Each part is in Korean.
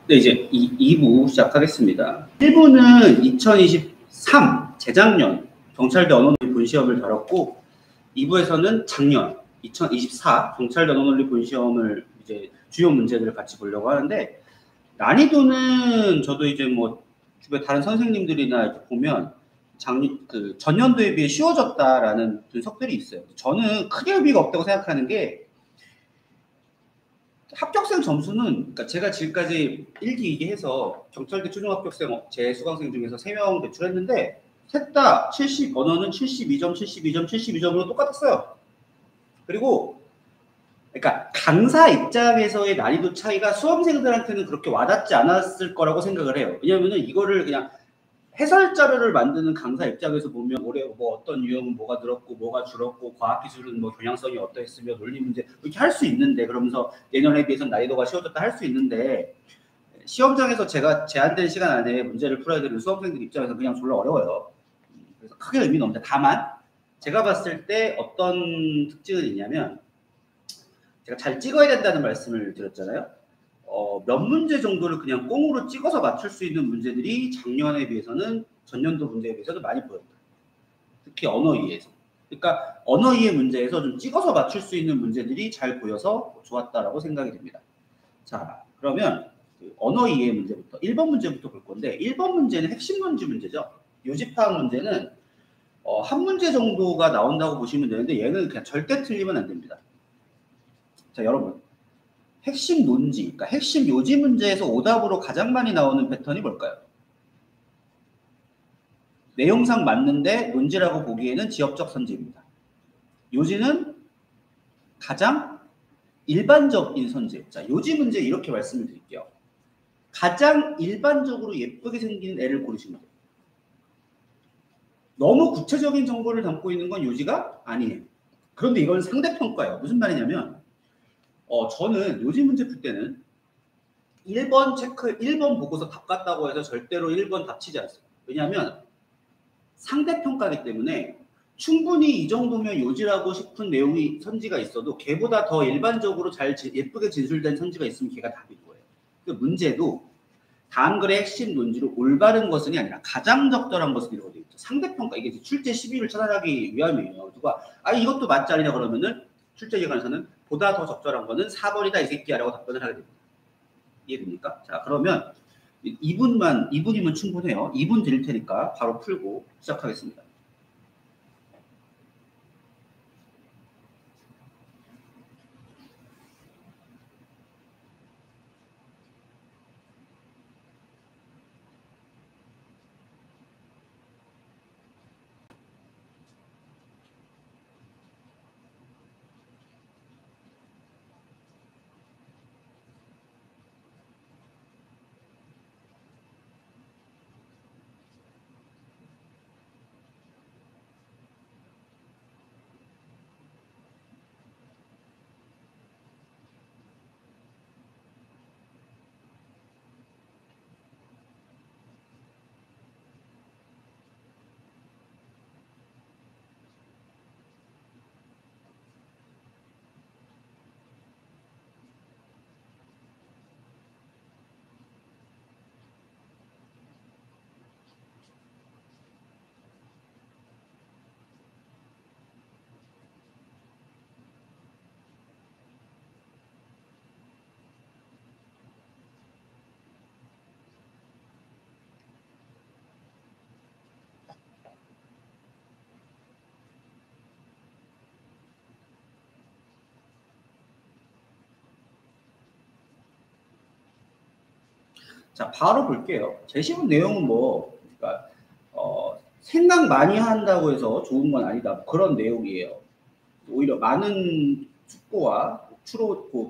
네, 이제 2부 시작하겠습니다. 1부는 2023, 재작년 경찰대 언어논리 본시험을 다뤘고, 2부에서는 작년 2024 경찰대 언어논리 본시험을 이제 주요 문제들을 같이 보려고 하는데, 난이도는 저도 이제 뭐 주변 다른 선생님들이나 이렇게 보면 전년도에 비해 쉬워졌다라는 분석들이 있어요. 저는 크게 의미가 없다고 생각하는 게, 합격생 점수는, 그러니까 제가 지금까지 1기, 2기 해서 경찰대 초중 합격생 제 수강생 중에서 3명 배출했는데 셋 다 70, 언어는 72점, 72점, 72점으로 똑같았어요. 그리고 그러니까 강사 입장에서의 난이도 차이가 수험생들한테는 그렇게 와닿지 않았을 거라고 생각을 해요. 왜냐면은 이거를 그냥 해설 자료를 만드는 강사 입장에서 보면 올해 뭐 어떤 유형은 뭐가 늘었고 뭐가 줄었고 과학기술은 뭐 경향성이 어떠했으며 논리 문제 이렇게 할 수 있는데, 그러면서 내년에 비해서는 난이도가 쉬워졌다 할 수 있는데, 시험장에서 제가 제한된 시간 안에 문제를 풀어야 되는 수험생들 입장에서 그냥 졸라 어려워요. 그래서 크게 의미는 없는데, 다만 제가 봤을 때 어떤 특징은 있냐면, 제가 잘 찍어야 된다는 말씀을 드렸잖아요. 몇 문제 정도를 그냥 꽁으로 찍어서 맞출 수 있는 문제들이 작년에 비해서는, 전년도 문제에 비해서는 많이 보였다. 특히 언어 이해에서. 그러니까 언어 이해 문제에서 좀 찍어서 맞출 수 있는 문제들이 잘 보여서 좋았다라고 생각이 됩니다. 자, 그러면 언어 이해 문제부터 1번 문제부터 볼 건데, 1번 문제는 핵심 논지 문제죠. 요지 파악 문제는 한 문제 정도가 나온다고 보시면 되는데, 얘는 그냥 절대 틀리면 안 됩니다. 자, 여러분, 핵심 논지, 그러니까 핵심 요지 문제에서 오답으로 가장 많이 나오는 패턴이 뭘까요? 내용상 맞는데 논지라고 보기에는 지역적 선지입니다. 요지는 가장 일반적인 선지. 자, 요지 문제 이렇게 말씀을 드릴게요. 가장 일반적으로 예쁘게 생긴 애를 고르시면 돼요. 너무 구체적인 정보를 담고 있는 건 요지가 아니에요. 그런데 이건 상대평가예요. 무슨 말이냐면, 저는 요지 문제 풀 때는 1번 보고서 답 같다고 해서 절대로 1번 답 치지 않습니다. 왜냐하면 상대평가이기 때문에 충분히 이 정도면 요지라고 싶은 내용이 선지가 있어도 걔보다 더 일반적으로 예쁘게 진술된 선지가 있으면 걔가 답인 거예요. 그 문제도 다음 글의 핵심 논지로 올바른 것은이 아니라 가장 적절한 것은 이라고 되어 있죠. 상대평가, 이게 출제 12를 차단하기 위함이에요. 누가 이것도 맞지 않느냐 그러면은 출제 기관에서는 보다 더 적절한 거는 4번이다 이 새끼야라고 답변을 하게 됩니다. 이해됩니까? 자, 그러면 2분이면 충분해요. 2분 드릴 테니까 바로 풀고 시작하겠습니다. 자, 바로 볼게요. 제시문 내용은 뭐, 그러니까 생각 많이 한다고 해서 좋은 건 아니다, 그런 내용이에요. 오히려 많은 숙고와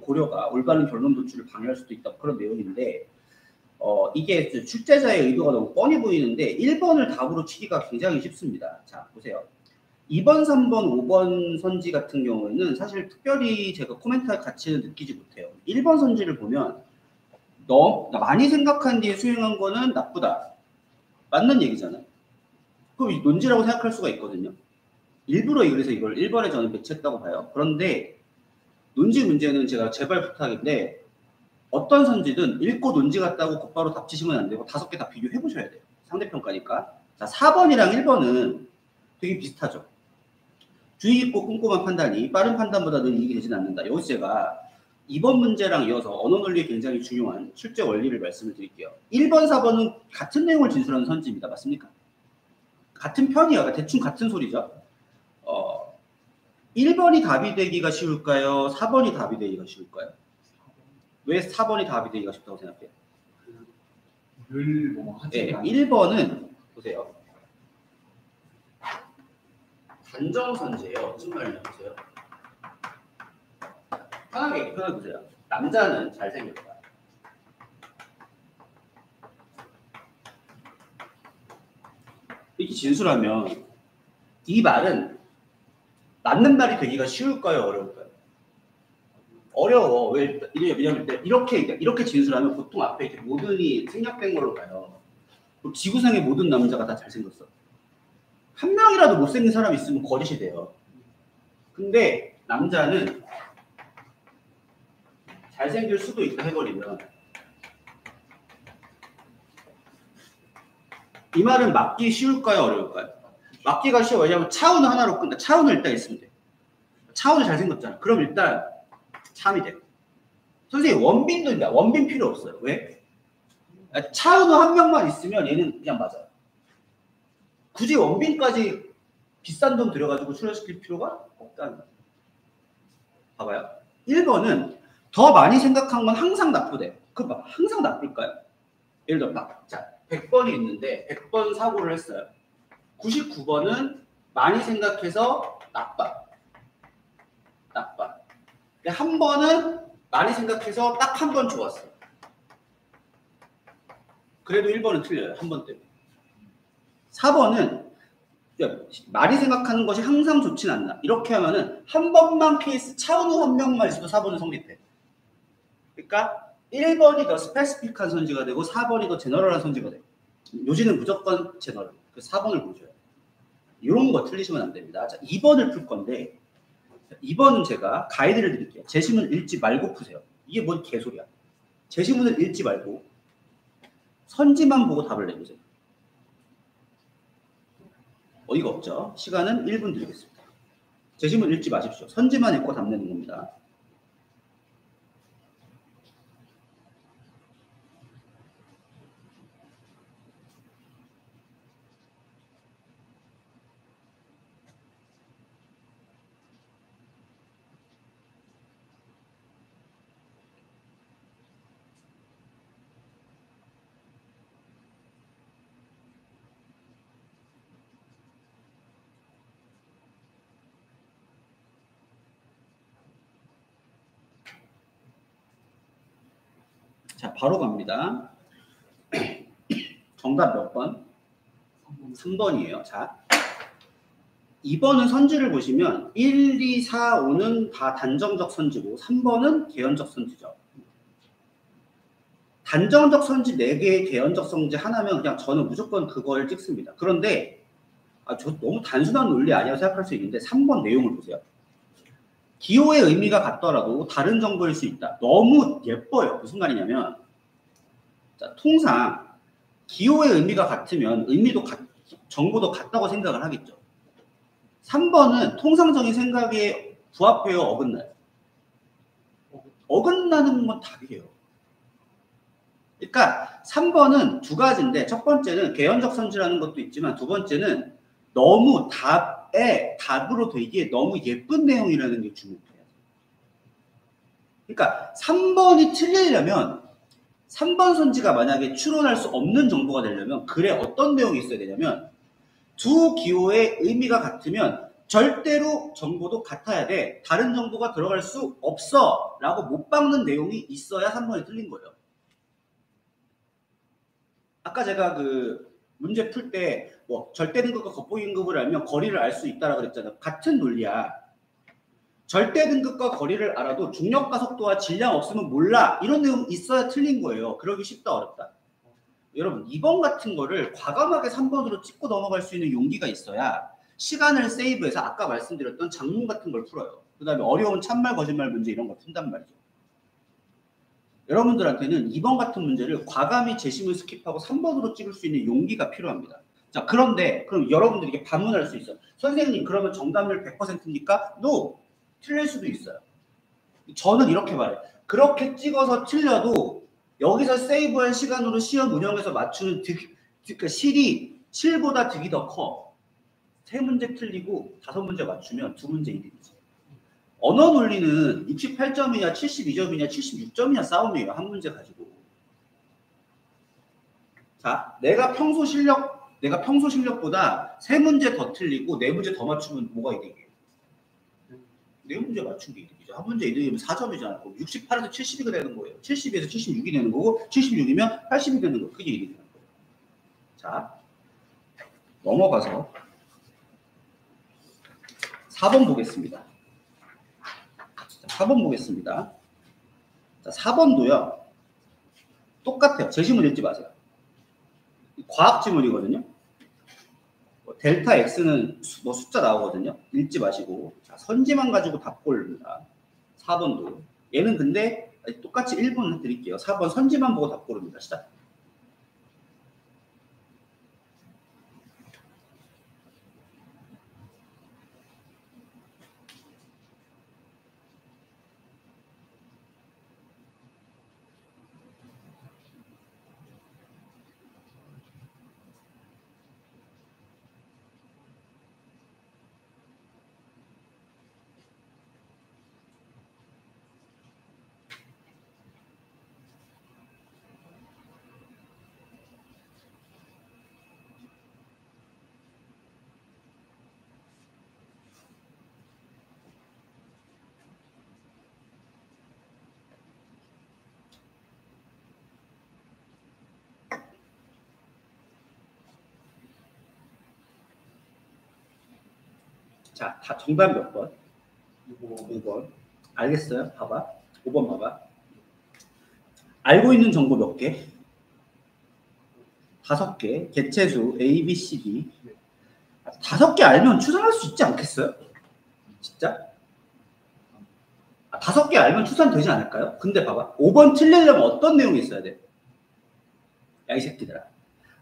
고려가 올바른 결론 도출을 방해할 수도 있다, 그런 내용인데, 이게 출제자의 의도가 너무 뻔히 보이는데 1번을 답으로 치기가 굉장히 쉽습니다. 자, 보세요. 2번, 3번, 5번 선지 같은 경우에는 사실 특별히 제가 코멘트할 가치는 느끼지 못해요. 1번 선지를 보면 많이 생각한 뒤에 수행한 거는 나쁘다, 맞는 얘기잖아요. 그럼 논지라고 생각할 수가 있거든요. 일부러 그래서 이걸 1번에 저는 배치했다고 봐요. 그런데 논지 문제는 제가 제발 부탁인데, 어떤 선지든 읽고 논지 같다고 곧바로 답지시면 안 되고 5개 다 비교해 보셔야 돼요. 상대평가니까. 자, 4번이랑 1번은 되게 비슷하죠. 주의 깊고 꼼꼼한 판단이 빠른 판단보다는 이익이 되진 않는다. 여기서 제가 2번 문제랑 이어서 언어 논리에 굉장히 중요한 실제 원리를 말씀을 드릴게요. 1번, 4번은 같은 내용을 진술하는 선지입니다. 맞습니까? 같은 편이야. 그러니까 대충 같은 소리죠. 1번이 답이 되기가 쉬울까요? 4번이 답이 되기가 쉬울까요? 왜 4번이 답이 되기가 쉽다고 생각해요? 네, 1번은 보세요. 단정선지예요. 무슨 말인지 보세요. 편하게 보세요. 남자는 잘생겼다. 이렇게 진술하면 이 말은 맞는 말이 되기가 쉬울까요? 어려울까요? 어려워. 왜냐면 이렇게 진술하면 보통 앞에 이렇게 모든이 생략된 걸로 가요. 지구상의 모든 남자가 다 잘생겼어. 한 명이라도 못생긴 사람이 있으면 거짓이 돼요. 근데 남자는 잘생길 수도 있다 해버리면 이 말은 맞기 쉬울까요? 어려울까요? 맞기가 쉬워. 왜냐하면 차은은 하나로 끝나. 차은을 일단 있으면 돼. 차은을 잘생겼잖아. 그럼 일단 참이 돼. 선생님 원빈도 있다. 원빈 필요 없어요. 왜? 차은우 한 명만 있으면 얘는 그냥 맞아요. 굳이 원빈까지 비싼 돈 들여가지고 출연시킬 필요가 없다는 거예요. 봐봐요. 1번은 더 많이 생각한 건 항상 나쁘대. 그럼 항상 나쁠까요? 예를 들어 자 100번이 있는데 100번 사고를 했어요. 99번은 많이 생각해서 나빠. 한 번은 많이 생각해서 딱 한 번 좋았어. 그래도 1번은 틀려요. 한 번 때문에. 4번은 많이 생각하는 것이 항상 좋진 않나. 이렇게 하면은 한 번만 케이스 차은우 한 명만 있어도 4번은 성립돼. 그러니까 1번이 더 스페시픽한 선지가 되고 4번이 더 제너럴한 선지가 돼요. 요지는 무조건 제너럴. 그래서 4번을 보셔요. 이런 거 틀리시면 안 됩니다. 자, 2번을 풀 건데 2번은 제가 가이드를 드릴게요. 제시문 읽지 말고 푸세요. 이게 뭔 개소리야. 제시문을 읽지 말고 선지만 보고 답을 내보세요. 어이가 없죠. 시간은 1분 드리겠습니다. 제시문 읽지 마십시오. 선지만 읽고 답 내는 겁니다. 자, 바로 갑니다. 정답 몇 번? 3번이에요. 자, 2번은 선지를 보시면 1, 2, 4, 5는 다 단정적 선지고 3번은 개연적 선지죠. 단정적 선지 4개의 개연적 선지 하나면 그냥 저는 무조건 그걸 찍습니다. 그런데 저 너무 단순한 논리 아니라고 생각할 수 있는데 3번 내용을 보세요. 기호의 의미가 같더라도 다른 정보일 수 있다. 너무 예뻐요. 무슨 말이냐면 자, 통상 기호의 의미가 같으면 정보도 같다고 생각을 하겠죠. 3번은 통상적인 생각에 부합해요? 어긋나요? 어긋나는 건 답이에요. 그러니까 3번은 두 가지인데 첫 번째는 개연적 선지라는 것도 있지만 두 번째는 너무 답으로 되기에 너무 예쁜 내용이라는 게 중요해요. 그러니까 3번이 틀리려면 3번 선지가 만약에 추론할 수 없는 정보가 되려면 글에 어떤 내용이 있어야 되냐면 두 기호의 의미가 같으면 절대로 정보도 같아야 돼. 다른 정보가 들어갈 수 없어. 라고 못 박는 내용이 있어야 3번이 틀린 거예요. 아까 제가 그 문제 풀 때 뭐 절대 등급과 겉보기 등급을 알면 거리를 알 수 있다라고 그랬잖아요. 같은 논리야. 절대 등급과 거리를 알아도 중력과 속도와 질량 없으면 몰라. 이런 내용 있어야 틀린 거예요. 그러기 쉽다 어렵다. 여러분 2번 같은 거를 과감하게 3번으로 찍고 넘어갈 수 있는 용기가 있어야 시간을 세이브해서 아까 말씀드렸던 작문 같은 걸 풀어요. 그 다음에 어려운 참말 거짓말 문제 이런 걸 푼단 말이죠. 여러분들한테는 2번 같은 문제를 과감히 재심을 스킵하고 3번으로 찍을 수 있는 용기가 필요합니다. 자, 그런데 그럼 여러분들이 이게 반문할 수 있어요. 선생님, 그러면 정답률 100%입니까? No. 틀릴 수도 있어요. 저는 이렇게 말해요. 그렇게 찍어서 틀려도 여기서 세이브할 시간으로 시험 운영해서 맞추는 그러니까 실보다 득이 더 커. 3문제 틀리고 5문제 맞추면 2문제 이득이지. 언어 논리는 68점이냐 72점이냐 76점이냐 싸움이에요. 한 문제 가지고. 자, 내가 평소 실력보다 3문제 더 틀리고 4문제 더 맞추면 뭐가 이득이에요? 4문제 맞춘 게 이득이죠. 한 문제 이득이면 4점이잖아요. 68에서 70이 되는 거예요. 72에서 76이 되는 거고 76이면 80이 되는 거예요. 그게 이득이 되는 거예요. 자, 넘어가서 4번 보겠습니다. 자, 4번 보겠습니다. 자, 4번도요. 똑같아요. 제시문 읽지 마세요. 과학 지문이거든요. 델타 X는 숫자 나오거든요. 읽지 마시고. 자, 선지만 가지고 답 고릅니다. 4번도. 얘는 근데 똑같이 1번 드릴게요. 4번 선지만 보고 답 고릅니다. 시작. 자, 다 정답 몇 번? 5번. 알겠어요? 봐봐. 5번 봐봐. 알고 있는 정보 몇 개? 5개. 개체수 A, B, C, D. 5개 알면 추산할 수 있지 않겠어요? 진짜? 5개 알면 추산되지 않을까요? 근데 봐봐. 5번 틀리려면 어떤 내용이 있어야 돼? 야, 이 새끼들아.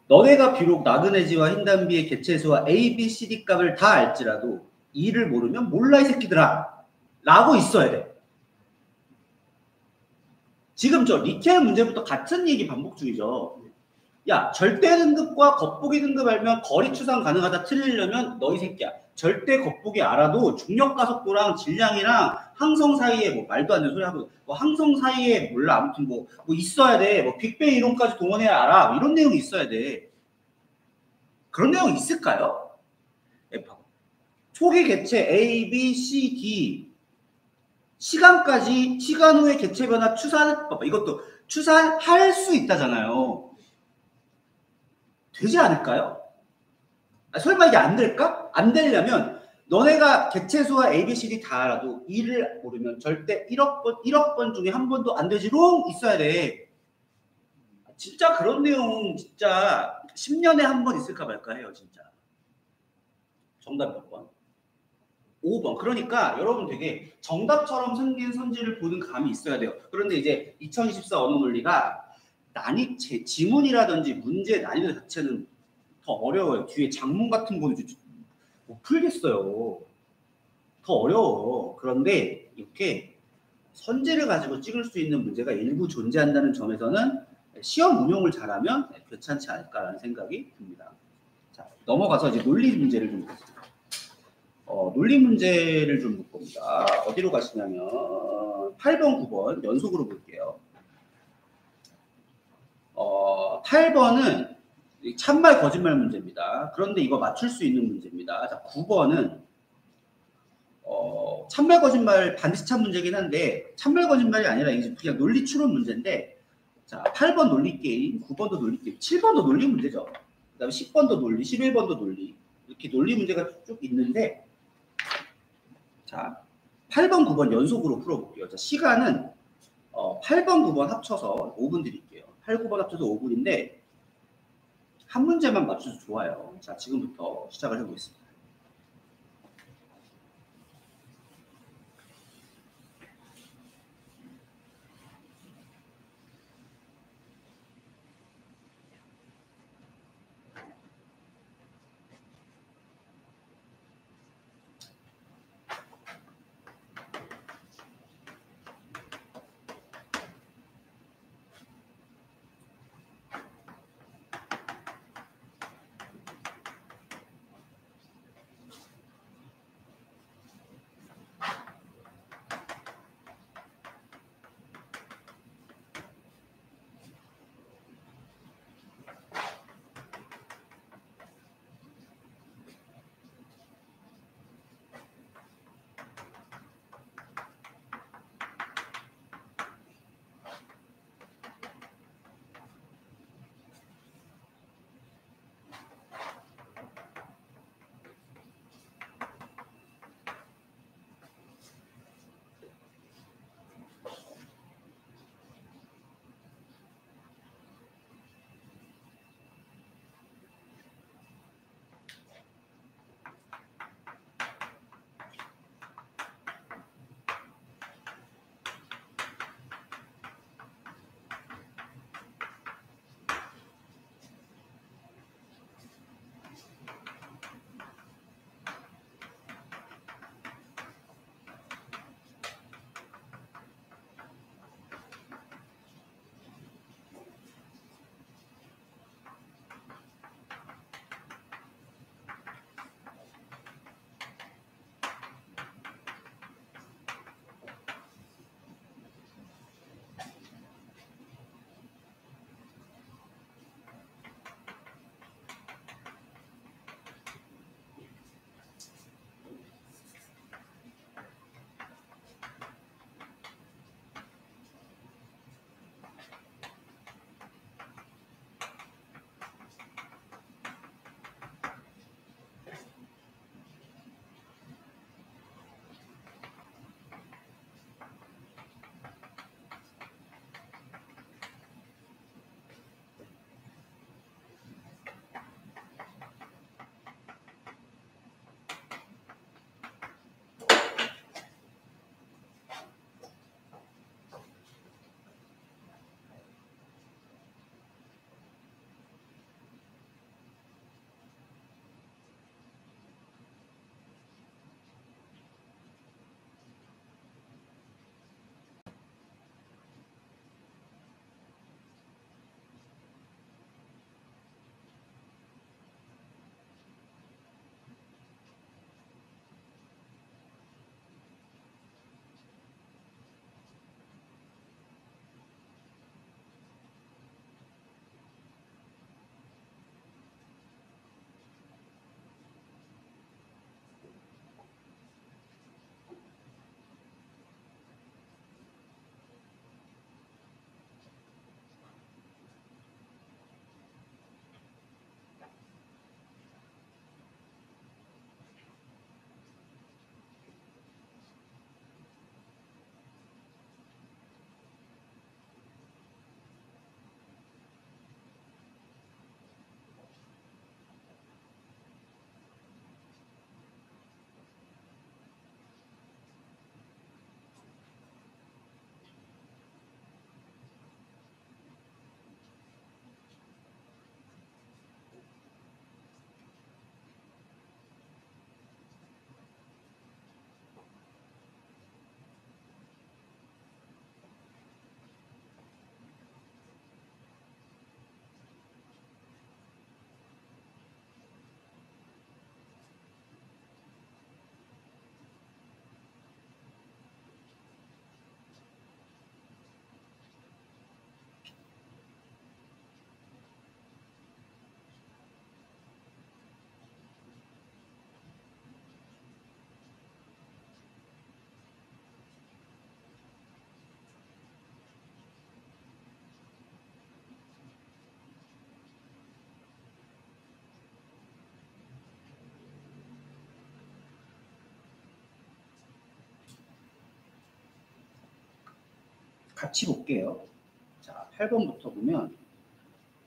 너네가 비록 나그네지와 흰담비의 개체수와 A, B, C, D 값을 다 알지라도 이를 모르면 몰라 이 새끼들아 라고 있어야 돼. 지금 저 리케아 문제부터 같은 얘기 반복 중이죠. 야, 절대 등급과 겉보기 등급 알면 거리 추산 가능하다 틀리려면 너 이 새끼야. 절대 겉보기 알아도 중력 가속도랑 질량이랑 항성 사이에 뭐 말도 안 되는 소리 하고 뭐 항성 사이에 몰라 아무튼 뭐 있어야 돼. 뭐 빅뱅 이론까지 동원해야 알아. 뭐 이런 내용이 있어야 돼. 그런 내용이 있을까요? 초기 개체 A, B, C, D 시간까지 시간 후의 개체 변화 추산 이것도 추산할 수 있다잖아요. 되지 않을까요? 설마 이게 안 될까? 안 되려면 너네가 개체수와 A, B, C, D 다 알아도 2를 모르면 절대 1억 번 중에 한 번도 안 되지롱 있어야 돼. 진짜 그런 내용 진짜 10년에 한 번 있을까 말까 해요. 진짜. 정답 몇 번? 5번. 그러니까 여러분 되게 정답처럼 생긴 선지를 보는 감이 있어야 돼요. 그런데 이제 2024 언어 논리가 지문이라든지 문제 난이도 자체는 더 어려워요. 뒤에 장문 같은 거는 못 풀겠어요. 더 어려워. 그런데 이렇게 선지를 가지고 찍을 수 있는 문제가 일부 존재한다는 점에서는 시험 운용을 잘하면 괜찮지 않을까라는 생각이 듭니다. 자, 넘어가서 이제 논리 문제를 좀 보겠습니다. 논리 문제를 좀 볼 겁니다. 어디로 가시냐면 8번, 9번 연속으로 볼게요. 8번은 참말 거짓말 문제입니다. 그런데 이거 맞출 수 있는 문제입니다. 자, 9번은 참말 거짓말 반드시 참 문제긴 한데 참말 거짓말이 아니라 이제 그냥 논리 추론 문제인데 자, 8번 논리 게임, 9번도 논리 게임, 7번도 논리 문제죠. 그다음에 10번도 논리, 11번도 논리 이렇게 논리 문제가 쭉 있는데 자, 8번, 9번 연속으로 풀어볼게요. 자, 시간은 8번, 9번 합쳐서 5분 드릴게요. 8, 9번 합쳐서 5분인데 한 문제만 맞춰서 좋아요. 자, 지금부터 시작을 해보겠습니다. 같이 볼게요. 자, 8번부터 보면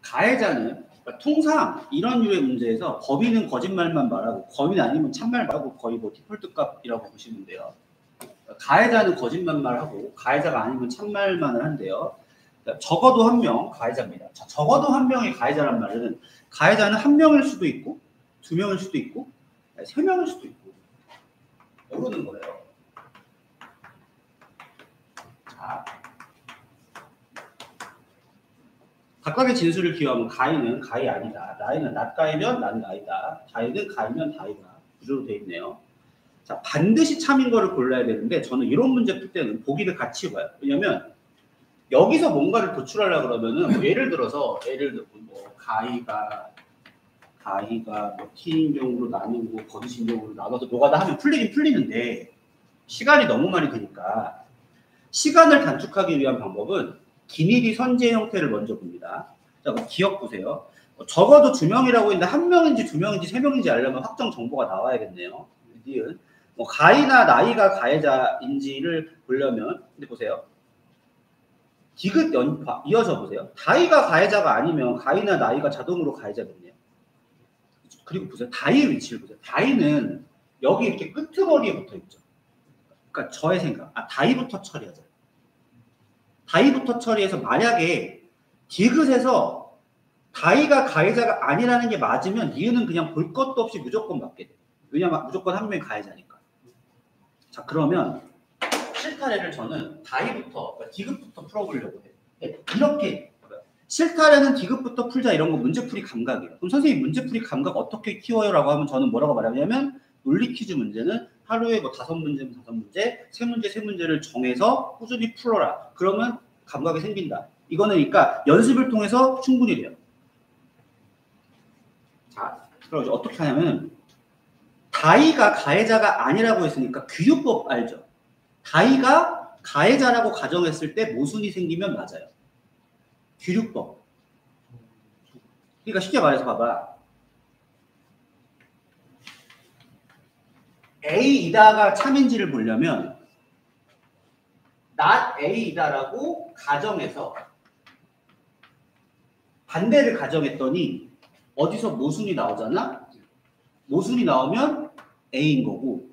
가해자는 그러니까 통상 이런 류의 문제에서 범인은 거짓말만 말하고 범인 아니면 참말 말하고 거의 뭐 디폴트 값이라고 보시면 돼요. 가해자는 거짓말만 하고 가해자가 아니면 참말만을 한대요. 그러니까 적어도 한 명 가해자입니다. 자, 적어도 한 명의 가해자란 말은 가해자는 한 명일 수도 있고 두 명일 수도 있고 세 명일 수도 있고 모르는 거예요. 자, 각각의 진술을 기하면 가희는 가희 아니다. 나이는 낫가이면 난 나이다. 자이는 가이면 다이다. 구조로 되어 있네요. 자, 반드시 참인 거를 골라야 되는데 저는 이런 문제 풀 때는 보기를 같이 봐요. 왜냐면 여기서 뭔가를 도출하려고 그러면은 뭐 예를 들어서 뭐 가희가 뭐 T인경으로 나누고 거짓인경으로 나눠서 노가다 하면 풀리긴 풀리는데 시간이 너무 많이 드니까 시간을 단축하기 위한 방법은 기니디 선제 형태를 먼저 봅니다. 자, 기억 보세요. 적어도 두 명이라고 했는데 한 명인지 두 명인지 세 명인지 알려면 확정 정보가 나와야겠네요. 니은 뭐 가이나 나이가 가해자인지를 보려면 근데 보세요. 디귿 연파 이어져 보세요. 다이가 가해자가 아니면 가이나 나이가 자동으로 가해자겠네요. 그리고 보세요. 다이의 위치를 보세요. 다이는 여기 이렇게 끄트머리에 붙어 있죠. 그러니까 저의 생각. 다이부터 처리하자. 다이부터 처리해서 만약에 디귿에서 다이가 가해자가 아니라는 게 맞으면 니은은 그냥 볼 것도 없이 무조건 맞게 돼. 왜냐면 무조건 한 명이 가해자니까. 자, 그러면 실타래를 저는 다이부터, 그러니까 디귿부터 풀어보려고 해요. 이렇게 실타래는 디귿부터 풀자 이런 거 문제풀이 감각이에요. 그럼 선생님 문제풀이 감각 어떻게 키워요? 라고 하면 저는 뭐라고 말하냐면 논리 퀴즈 문제는 하루에 뭐 5문제면 5문제, 3문제, 3문제를 정해서 꾸준히 풀어라. 그러면 감각이 생긴다. 이거는 그러니까 연습을 통해서 충분히 돼요. 자, 그럼 이제 어떻게 하냐면 다이가 가해자가 아니라고 했으니까 규유법 알죠? 다이가 가해자라고 가정했을 때 모순이 생기면 맞아요. 규유법. 그러니까 쉽게 말해서 봐봐. A이다가 참인지를 보려면 not A이다라고 가정해서 반대를 가정했더니 어디서 모순이 나오잖아? 모순이 나오면 A인 거고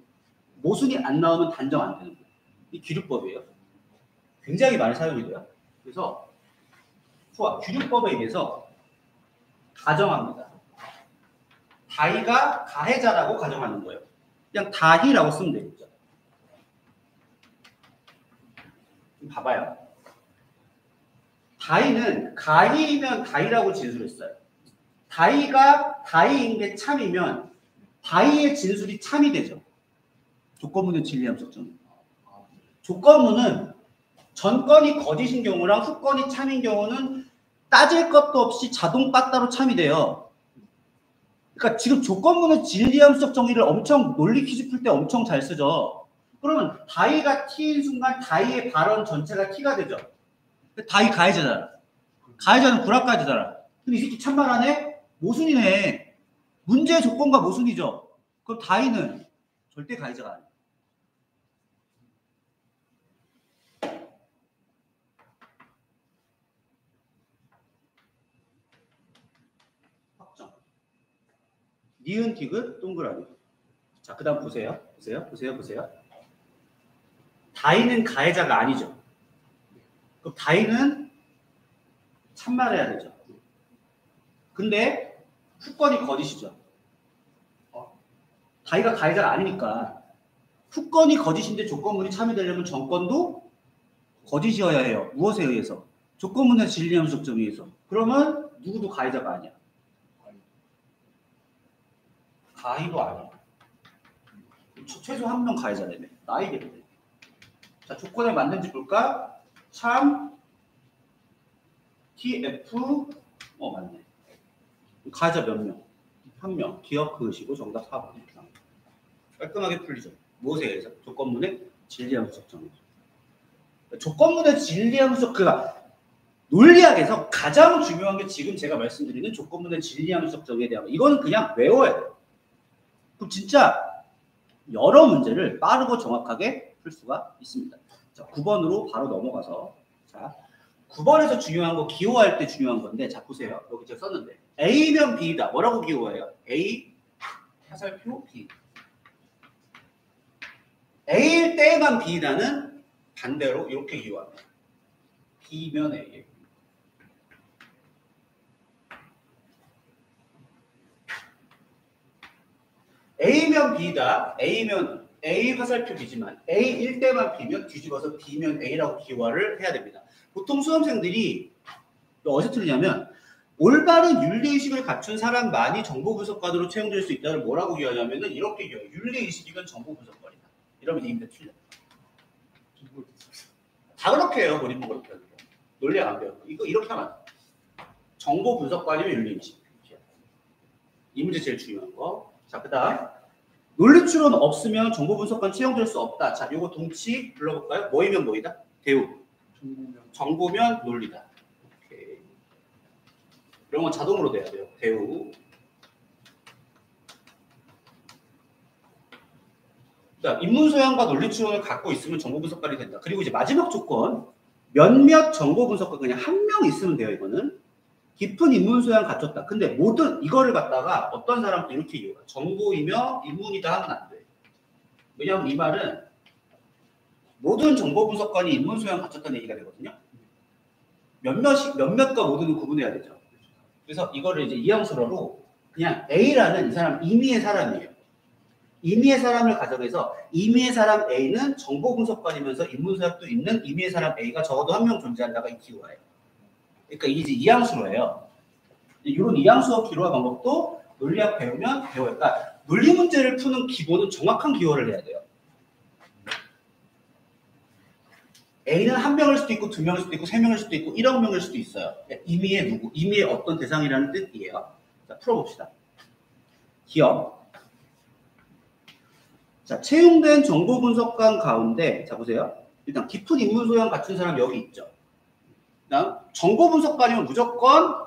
모순이 안 나오면 단정 안 되는 거예요. 이 규律법이에요. 굉장히 많이 사용이 돼요. 그래서 좋아. 규律법에 의해서 가정합니다. 다이가 가해자라고 가정하는 거예요. 그냥 다희라고 쓰면 되겠죠. 봐봐요. 다이는 가희이면 다이라고 진술했어요. 다이가 다이인 게 참이면 다이의 진술이 참이 되죠. 조건문의 진리함 설정. 조건문은 전건이 거짓인 경우랑 후건이 참인 경우는 따질 것도 없이 자동 빠따로 참이 돼요. 그러니까 지금 조건문의 진리함수적 정의를 엄청 논리 퀴즈 풀 때 엄청 잘 쓰죠. 그러면 다이가 T인 순간 다이의 발언 전체가 T가 되죠. 다이 가해자잖아. 가해자는 구락가해자잖아. 근데 이 새끼 참말하네? 모순이네. 문제의 조건과 모순이죠. 그럼 다이는 절대 가해자가 아니야. 확정. 니은 디귿 동그라미. 자, 그 다음 보세요. 보세요. 다이는 가해자가 아니죠. 그럼 다이는 참말해야 되죠. 근데 후건이 거짓이죠. 다이가 가해자가 아니니까 후건이 거짓인데 조건문이 참이 되려면 전건도 거짓이어야 해요. 무엇에 의해서? 조건문의 진리함수적 정의에 의해서. 그러면 누구도 가해자가 아니야. 가희도 아니야. 최소 한 명 가해자라며. 나이겠네. 자, 조건에 맞는지 볼까? 참, TF, 맞네. 가해자 몇 명? 한 명. 기억 그으시고 정답 4번. 깔끔하게 풀리죠. 무엇에 의해서? 조건문의 진리함수적 정의. 조건문의 진리함수적, 논리학에서 가장 중요한 게 지금 제가 말씀드리는 조건문의 진리함수적 정의에 대한 거. 이거는 그냥 외워야 돼요. 그럼 진짜 여러 문제를 빠르고 정확하게 풀 수가 있습니다. 자, 9번으로 바로 넘어가서 자, 9번에서 중요한 거 기호할 때 중요한 건데 자 보세요. 여기 제가 썼는데 A면 B다. 뭐라고 기호해요? A 화살표 B. A일 때만 B다는 반대로 이렇게 기호합니다. B면 A. A면 B다. A면 A 화살표 B지만 A일 때만 B면 뒤집어서 B면 A라고 기호를 해야 됩니다. 보통 수험생들이 어디서 틀리냐면 올바른 윤리의식을 갖춘 사람만이 정보분석관으로 채용될 수 있다를 뭐라고 기호하냐면은 이렇게 기호해요. 윤리의식이면 정보분석관이다. 이러면 이인데 틀려. 다 그렇게 해요. 본인도 그렇게 해요. 논리학 안 배웠고. 이거 이렇게 하면 안 돼. 정보분석관이면 윤리의식. 이 문제 제일 중요한 거. 자, 그 다음 논리추론 없으면 정보분석관 채용될 수 없다. 자, 요거 동치 불러볼까요? 뭐이면 뭐이다? 대우. 정보면 논리다. 오케이. 이런 건 자동으로 돼야 돼요. 대우. 자, 인문소양과 논리추론을 갖고 있으면 정보분석관이 된다. 그리고 이제 마지막 조건 몇몇 정보분석관 그냥 한 명 있으면 돼요. 이거는 깊은 인문소양 갖췄다. 근데 모든 이거를 갖다가 어떤 사람도 이렇게 이유가 정보이며 인문이다 하면 안 돼. 왜냐하면 이 말은 모든 정보분석관이 인문소양 갖췄다는 얘기가 되거든요. 몇몇과 모두는 구분해야 되죠. 그래서 이거를 이제 이형수로로 그냥 A라는 이 사람 임의의 사람이에요. 임의의 사람을 가정해서 임의의 사람 A는 정보분석관이면서 인문소양도 있는 임의의 사람 A가 적어도 한 명 존재한다가 이 기호예요. 그러니까 이게 이제 이항수로예요. 이런 이항수어 기호화 방법도 논리학 배우면 배워요. 그러니까 논리 문제를 푸는 기본은 정확한 기호를 해야 돼요. A는 한 명일 수도 있고 두 명일 수도 있고 세 명일 수도 있고 1억 명일 수도 있어요. 임의의 누구, 임의의 어떤 대상이라는 뜻이에요. 자, 풀어봅시다. 기억. 자, 채용된 정보분석관 가운데 자 보세요. 일단 깊은 인문소양 갖춘 사람 여기 있죠. 그다음 정보분석관이면 무조건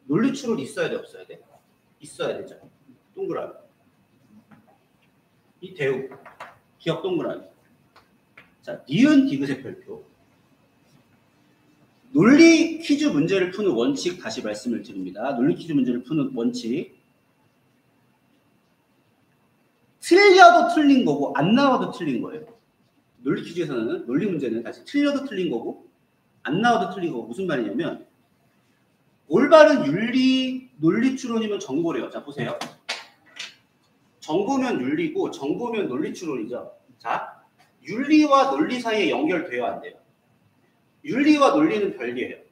논리추론 있어야 돼, 없어야 돼? 있어야 되죠. 동그라미. 이 대우. 기억 동그라미. 자, 니은 디귿의 별표. 논리 퀴즈 문제를 푸는 원칙 다시 말씀을 드립니다. 논리 퀴즈 문제를 푸는 원칙. 틀려도 틀린 거고 안 나와도 틀린 거예요. 논리 퀴즈에서는 논리 문제는 다시 틀려도 틀린 거고 안 나와도 틀린 거고 무슨 말이냐면 올바른 윤리 논리 추론이면 정보래요. 자 보세요. 정보면 윤리고 정보면 논리 추론이죠. 자 윤리와 논리 사이에 연결돼야 안 돼요. 윤리와 논리는 별개예요.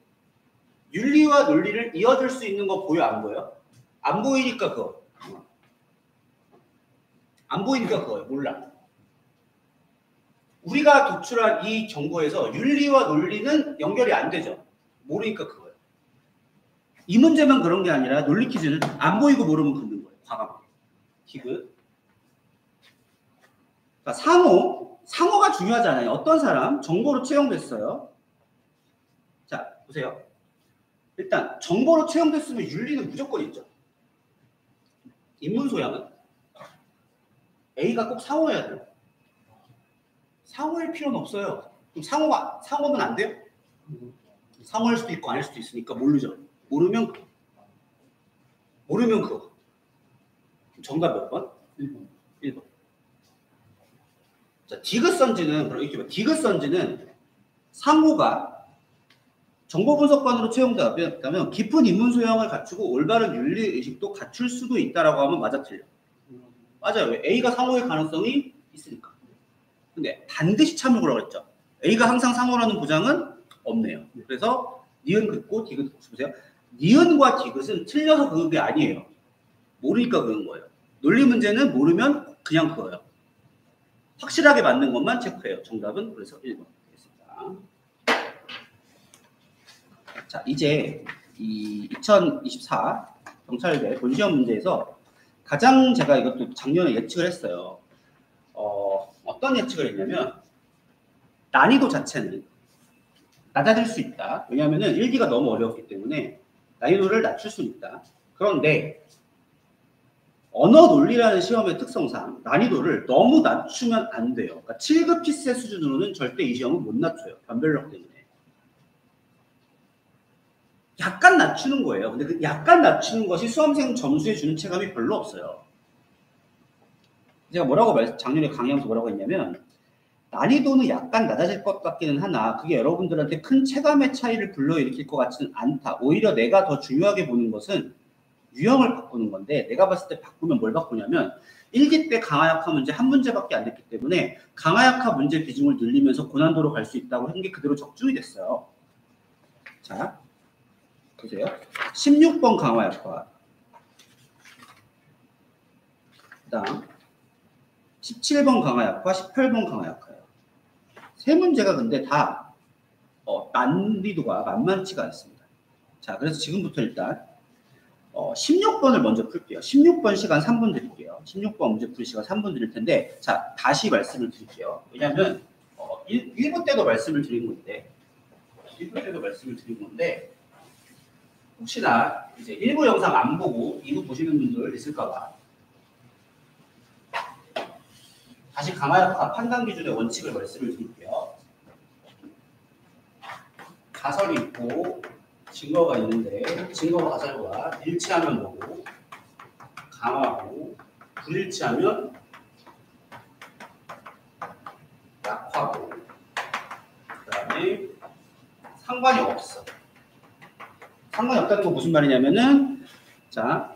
윤리와 논리를 이어줄 수 있는 거 보여 안 보여? 안 보이니까 그거. 안 보이니까 그거예요. 몰라. 우리가 도출한 이 정보에서 윤리와 논리는 연결이 안 되죠. 모르니까 그거예요. 이 문제만 그런 게 아니라 논리 퀴즈는 안 보이고 모르면 긋는 거예요. 과감하게. 디귿. 그러니까 상호가 중요하잖아요. 어떤 사람 정보로 채용됐어요. 자 보세요. 일단 정보로 채용됐으면 윤리는 무조건 있죠. 인문소양은 A가 꼭 상호해야 돼요. 상호일 필요는 없어요. 그럼 상호는 안 돼요? 상호일 수도 있고 아닐 수도 있으니까 모르죠. 모르면 그거. 정답 몇 번? 1번. 자, 디귿선지는 그럼 이렇게 봐. 디귿선지는 상호가 정보분석관으로 채용되었다면 깊은 인문소양을 갖추고 올바른 윤리의식도 갖출 수도 있다라고 하면 맞아 틀려. 맞아요. 왜? A가 상호의 가능성이 있으니까. 근데 반드시 참고라고 그랬죠. A가 항상 상호라는 보장은 없네요. 그래서 니은 긋고 디귿 보세요. 니은과 디귿은 틀려서 그런 게 아니에요. 모르니까 그런 거예요. 논리 문제는 모르면 그냥 그거예요. 확실하게 맞는 것만 체크해요. 정답은 그래서 1번 되겠습니다. 자, 이제 이 2024 경찰대 본시험 문제에서 가장 제가 이것도 작년에 예측을 했어요. 어떤 예측을 했냐면 난이도 자체는 낮아질 수 있다. 왜냐하면 1기가 너무 어려웠기 때문에 난이도를 낮출 수 있다. 그런데 언어 논리라는 시험의 특성상 난이도를 너무 낮추면 안 돼요. 그러니까 7급 피스의 수준으로는 절대 이 시험은 못 낮춰요. 변별력 때문에. 약간 낮추는 거예요. 근데 그 약간 낮추는 것이 수험생 점수에 주는 체감이 별로 없어요. 제가 작년에 강의하면서 뭐라고 했냐면, 난이도는 약간 낮아질 것 같기는 하나 그게 여러분들한테 큰 체감의 차이를 불러일으킬 것 같지는 않다. 오히려 내가 더 중요하게 보는 것은 유형을 바꾸는 건데, 내가 봤을 때 바꾸면 뭘 바꾸냐면, 1기 때 강화약화 문제 한 문제밖에 안 됐기 때문에 강화약화 문제 비중을 늘리면서 고난도로 갈 수 있다고 한 게 그대로 적중이 됐어요. 자, 보세요. 16번 강화약화, 그다음 17번 강화약화, 18번 강화약화예요. 세 문제가 근데 다 난이도가 만만치가 않습니다. 자, 그래서 지금부터 일단 16번을 먼저 풀게요. 16번 시간 3분 드릴게요. 16번 문제 풀 시간 3분 드릴 텐데, 자, 다시 말씀을 드릴게요. 왜냐하면 1부 때도 말씀을 드린 건데, 1부 때도 말씀을 드린 건데, 혹시나 이제 1부 영상 안 보고 2부 보시는 분들 있을까봐 다시 강화약화 판단 기준의 원칙을 말씀을 드릴게요. 가설이 있고 증거가 있는데, 증거와 가설과 일치하면 뭐고, 강화고, 불일치하면 약화고, 그 다음에 상관이 없어. 상관이 없다는 건 무슨 말이냐면은, 자,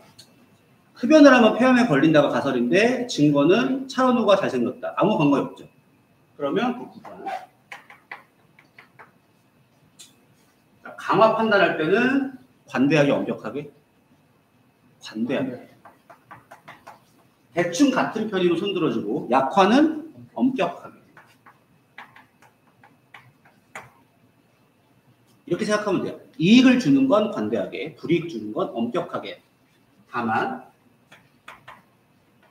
흡연을 하면 폐암에 걸린다가 가설인데 증거는 차은우가 잘생겼다. 아무 관계가 없죠. 그러면 그 구간. 강화 판단할 때는 관대하게 엄격하게. 관대하게. 대충 같은 편의로 손들어주고, 약화는 엄격하게. 이렇게 생각하면 돼요. 이익을 주는 건 관대하게, 불이익 주는 건 엄격하게. 다만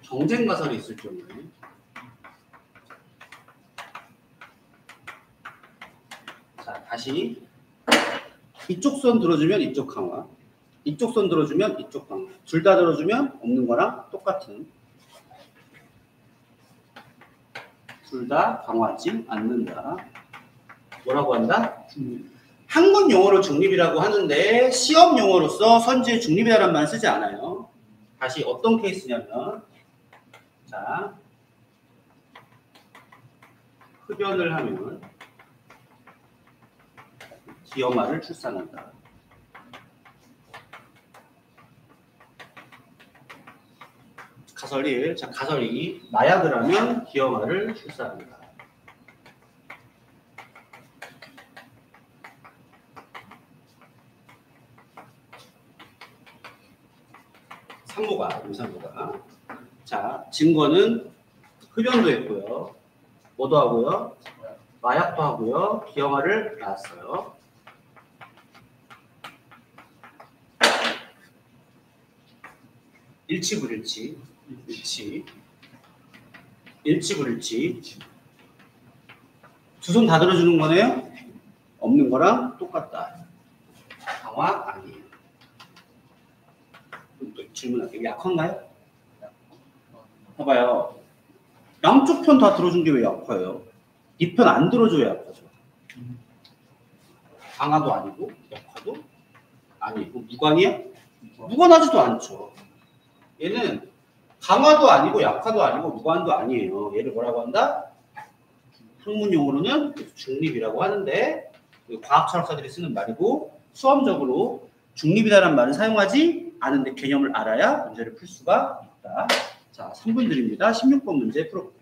경쟁 가설이 있을 경우에, 자, 다시 이쪽 선 들어주면 이쪽 강화, 이쪽 선 들어주면 이쪽 강화, 둘 다 들어주면 없는 거랑 똑같은, 둘 다 강화하지 않는다. 뭐라고 한다? 학문 용어로 중립이라고 하는데 시험 용어로서 선지의 중립이라는 말 쓰지 않아요. 다시 어떤 케이스냐면, 자, 흡연을 하면 기어마를 출산한다. 가설 1, 자, 가설 2, 마약을 하면 기어마를 출산한다. 임산부가. 자, 증거는 흡연도 했고요. 뭐도 하고요? 마약도 하고요. 기형아를 낳았어요. 일치 불일치. 일치 불일치. 두 손 다 들어주는 거네요? 없는 거랑 똑같다. 강화 아니에요. 또 질문할게요. 약한가요? 봐봐요. 양쪽 편 다 들어준 게 왜 약화예요? 이 편 안 들어줘야 약하죠. 강화도 아니고 약화도 아니고 무관이야? 무관하지도 않죠. 얘는 강화도 아니고 약화도 아니고 무관도 아니에요. 얘를 뭐라고 한다? 학문 용어로는 중립이라고 하는데, 과학 철학자들이 쓰는 말이고, 수험적으로 중립이라는 말은 사용하지 않은데 개념을 알아야 문제를 풀 수가 있다. 자, 3분 드립니다. 16번 문제 풀어볼게요.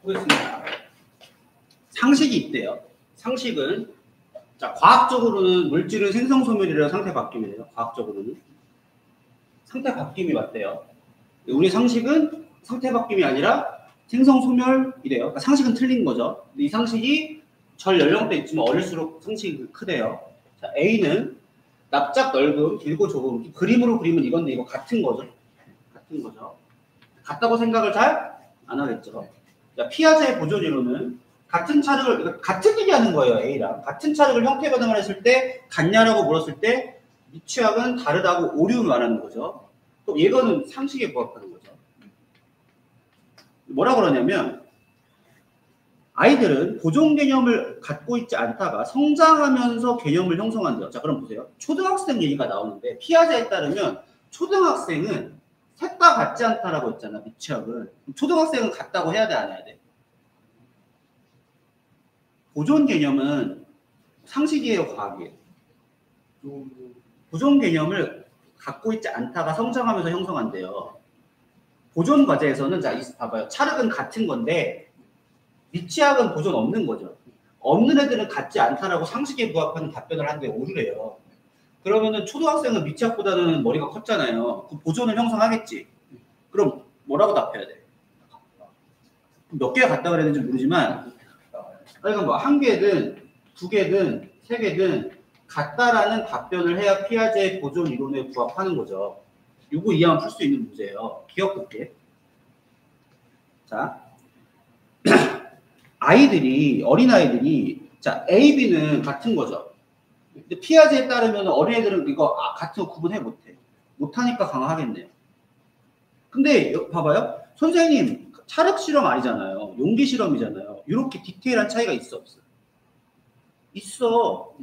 보겠습니다. 상식이 있대요. 상식은 자 과학적으로는 물질은 생성 소멸이라 상태 바뀜이래요. 과학적으로는 상태 바뀜이 맞대요. 우리 상식은 상태 바뀜이 아니라 생성 소멸이래요. 그러니까 상식은 틀린 거죠. 이 상식이 절 연령대 있지만 어릴수록 상식이 크대요. 자 A는 납작 넓음, 길고 좁음. 그림으로 그리면 이건데 이거 같은 거죠. 같은 거죠. 같다고 생각을 잘 안 하겠죠. 자, 피아제의 보존이론은 같은 차력을 같은 얘기하는 거예요. A랑 같은 차력을 형태 변형을 했을 때 같냐라고 물었을 때 미취학은 다르다고 오류를 말하는 거죠. 또 이거는 상식에 부합하는 거죠. 뭐라 그러냐면 아이들은 보존 개념을 갖고 있지 않다가 성장하면서 개념을 형성한대요. 자, 그럼 보세요. 초등학생 얘기가 나오는데 피아제에 따르면 초등학생은 셋 다 같지 않다라고 했잖아. 미취학은. 초등학생은 같다고 해야 돼, 안 해야 돼? 보존 개념은 상식이에요, 과학이에요? 보존 개념을 갖고 있지 않다가 성장하면서 형성한대요. 보존 과제에서는 자, 봐봐요. 찰흙은 같은 건데 미취학은 보존 없는 거죠. 없는 애들은 같지 않다라고 상식에 부합하는 답변을 하는데 오류래요. 그러면은 초등학생은 미취학보다는 머리가 컸잖아요. 그 보존을 형성하겠지. 그럼 뭐라고 답해야 돼? 몇 개가 같다 그랬는지 모르지만 그러니까 뭐 한 개든 두 개든 세 개든 같다라는 답변을 해야 피아제의 보존 이론에 부합하는 거죠. 이거 이해하면 풀 수 있는 문제예요. 기억볼게. 자, 어린아이들이 자 A, B는 같은 거죠. 근데 피아제에 따르면 어린애들은 이거 같은 거 구분해 못해. 못하니까 강화하겠네요. 근데 봐봐요. 선생님 찰흙 실험 아니잖아요. 용기 실험이잖아요. 이렇게 디테일한 차이가 있어 없어? 있어.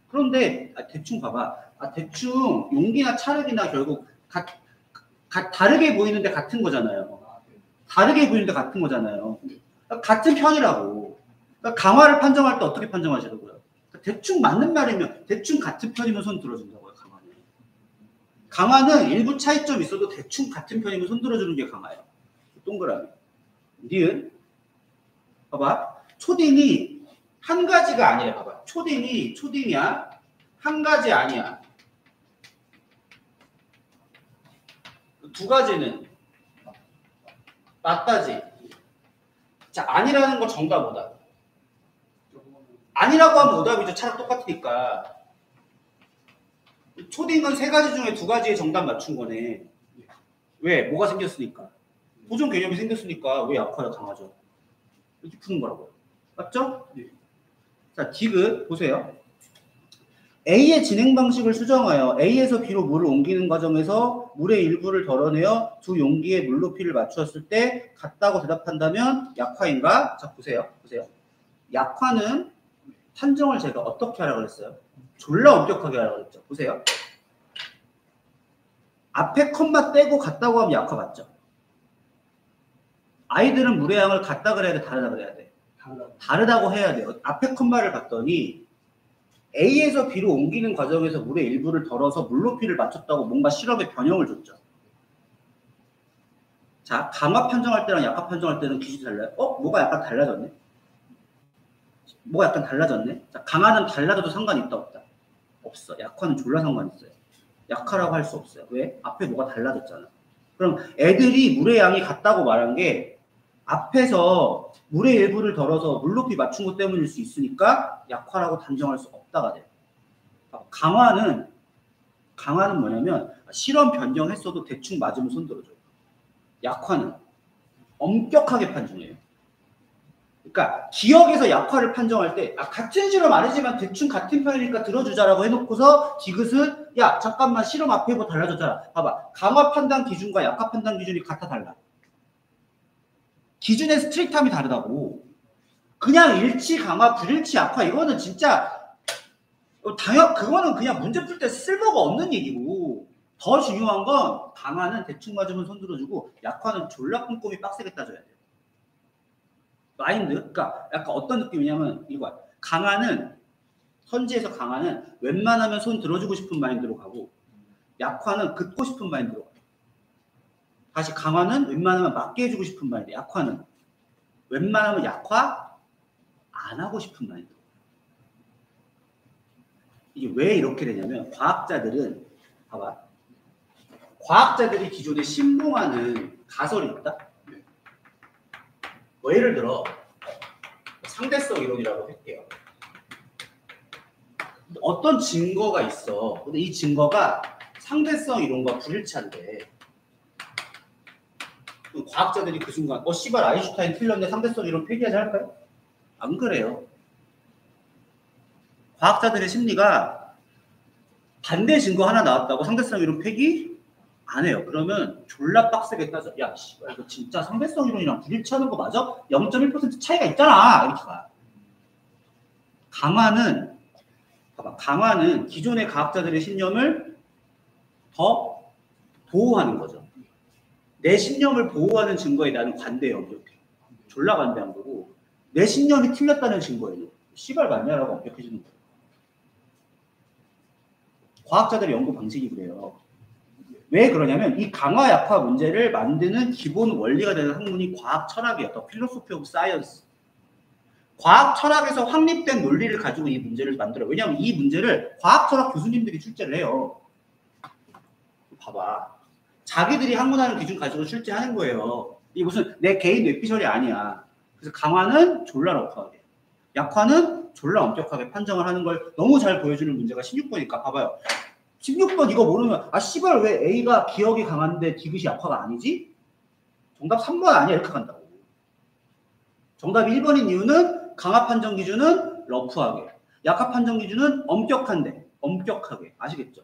그런데 대충 봐봐. 대충 용기나 찰흙이나 결국 다르게 보이는데 같은 거잖아요. 다르게 보이는데 같은 거잖아요. 그러니까 같은 편이라고. 그러니까 강화를 판정할 때 어떻게 판정하시라고요? 대충 맞는 말이면 대충 같은 편이면 손 들어준다고요. 강화는 일부 차이점이 있어도 대충 같은 편이면 손 들어주는 게 강화예요. 동그라미. 니은 봐봐. 초딩이 한 가지가 아니래. 봐봐. 초딩이야. 한 가지 아니야. 두 가지는 맞다지. 자, 아니라는 거 정답 오답. 아니라고 하면 오답이죠. 차라리 똑같으니까. 초딩은 세 가지 중에 두 가지의 정답 맞춘 거네. 왜? 뭐가 생겼으니까. 보존 개념이 생겼으니까 왜 약화야 강하죠? 이렇게 푸는 거라고요. 맞죠? 자, 디귿 보세요. A의 진행 방식을 수정하여 A에서 B로 물을 옮기는 과정에서 물의 일부를 덜어내어 두 용기의 물 높이를 맞추었을 때 같다고 대답한다면 약화인가? 자, 보세요. 약화는 판정을 제가 어떻게 하라고 그랬어요? 졸라 엄격하게 하라고 그랬죠. 보세요. 앞에 컴마 떼고 같다고 하면 약화 맞죠? 아이들은 물의 양을 같다 그래야 돼, 다르다 그래야 돼? 다르다고 해야 돼요. 앞에 컴마를 봤더니 A에서 B로 옮기는 과정에서 물의 일부를 덜어서 물 높이를 맞췄다고 뭔가 실험에 변형을 줬죠. 자, 강화 판정할 때랑 약화 판정할 때는 기준이 달라요. 뭐가 약간 달라졌네? 뭐가 약간 달라졌네? 자, 강화는 달라져도 상관이 있다, 없다? 없어. 약화는 졸라 상관이 있어요. 약화라고 할 수 없어요. 왜? 앞에 뭐가 달라졌잖아. 그럼 애들이 물의 양이 같다고 말한 게 앞에서 물의 일부를 덜어서 물 높이 맞춘 것 때문일 수 있으니까 약화라고 단정할 수 없다가 돼요. 강화는 뭐냐면 실험 변경했어도 대충 맞으면 손들어줘요. 약화는 엄격하게 판정해요. 그러니까 기억에서 약화를 판정할 때 같은 실험 아니지만 대충 같은 편이니까 들어주자라고 해놓고서 디귿은 야 잠깐만 실험 앞에 뭐 달라졌잖아. 봐봐. 강화 판단 기준과 약화 판단 기준이 같아 달라. 기준의 스트릭트함이 다르다고. 그냥 일치 강화 불일치 약화 이거는 진짜 그거는 그냥 문제 풀 때 쓸모가 없는 얘기고 더 중요한 건 강화는 대충 맞으면 손들어주고 약화는 졸라 꼼꼼히 빡세게 따져야 돼요. 마인드? 그러니까 약간 어떤 느낌이냐면 이거야. 선지에서 강화는 웬만하면 손 들어주고 싶은 마인드로 가고 약화는 긋고 싶은 마인드로 가요. 다시 강화는 웬만하면 맞게 해주고 싶은 마인드. 약화는 웬만하면 약화 안 하고 싶은 마인드. 이게 왜 이렇게 되냐면 과학자들이 기존에 신봉하는 가설이 있다. 뭐 예를 들어 상대성 이론이라고 할게요. 어떤 증거가 있어. 근데 이 증거가 상대성 이론과 불일치한데 과학자들이 그 순간 씨발 아인슈타인 틀렸네 상대성 이론 폐기하자 할까요? 안 그래요. 과학자들의 심리가 반대 증거 하나 나왔다고 상대성 이론 폐기 안 해요. 그러면 졸라 빡세게 따져. 야, 씨발 이거 진짜 상대성 이론이랑 불일치하는 거 맞아? 0.1% 차이가 있잖아. 이렇게 가. 강화는 기존의 과학자들의 신념을 더 보호하는 거죠. 내 신념을 보호하는 증거에 나는 관대해요. 이렇게. 졸라 관대한 거고 내 신념이 틀렸다는 증거예요. 씨발 맞냐라고 엄격해지는 거예요. 과학자들의 연구 방식이 그래요. 왜 그러냐면 이 강화 약화 문제를 만드는 기본 원리가 되는 학문이 과학 철학이에요. The Philosophy of Science. 과학 철학에서 확립된 논리를 가지고 이 문제를 만들어요. 왜냐하면 이 문제를 과학 철학 교수님들이 출제를 해요. 봐봐. 자기들이 학문하는 기준 가지고 출제하는 거예요. 이게 무슨 내 개인 뇌피셜이 아니야. 그래서 강화는 졸라 러프하게, 약화는 졸라 엄격하게 판정을 하는 걸 너무 잘 보여주는 문제가 16번이니까 봐봐요. 16번 이거 모르면 씨발 왜 A가 기억이 강한데 디귿이 약화가 아니지? 정답 3번 아니야 이렇게 간다고. 정답이 1번인 이유는 강화 판정 기준은 러프하게, 약화 판정 기준은 엄격하게. 아시겠죠?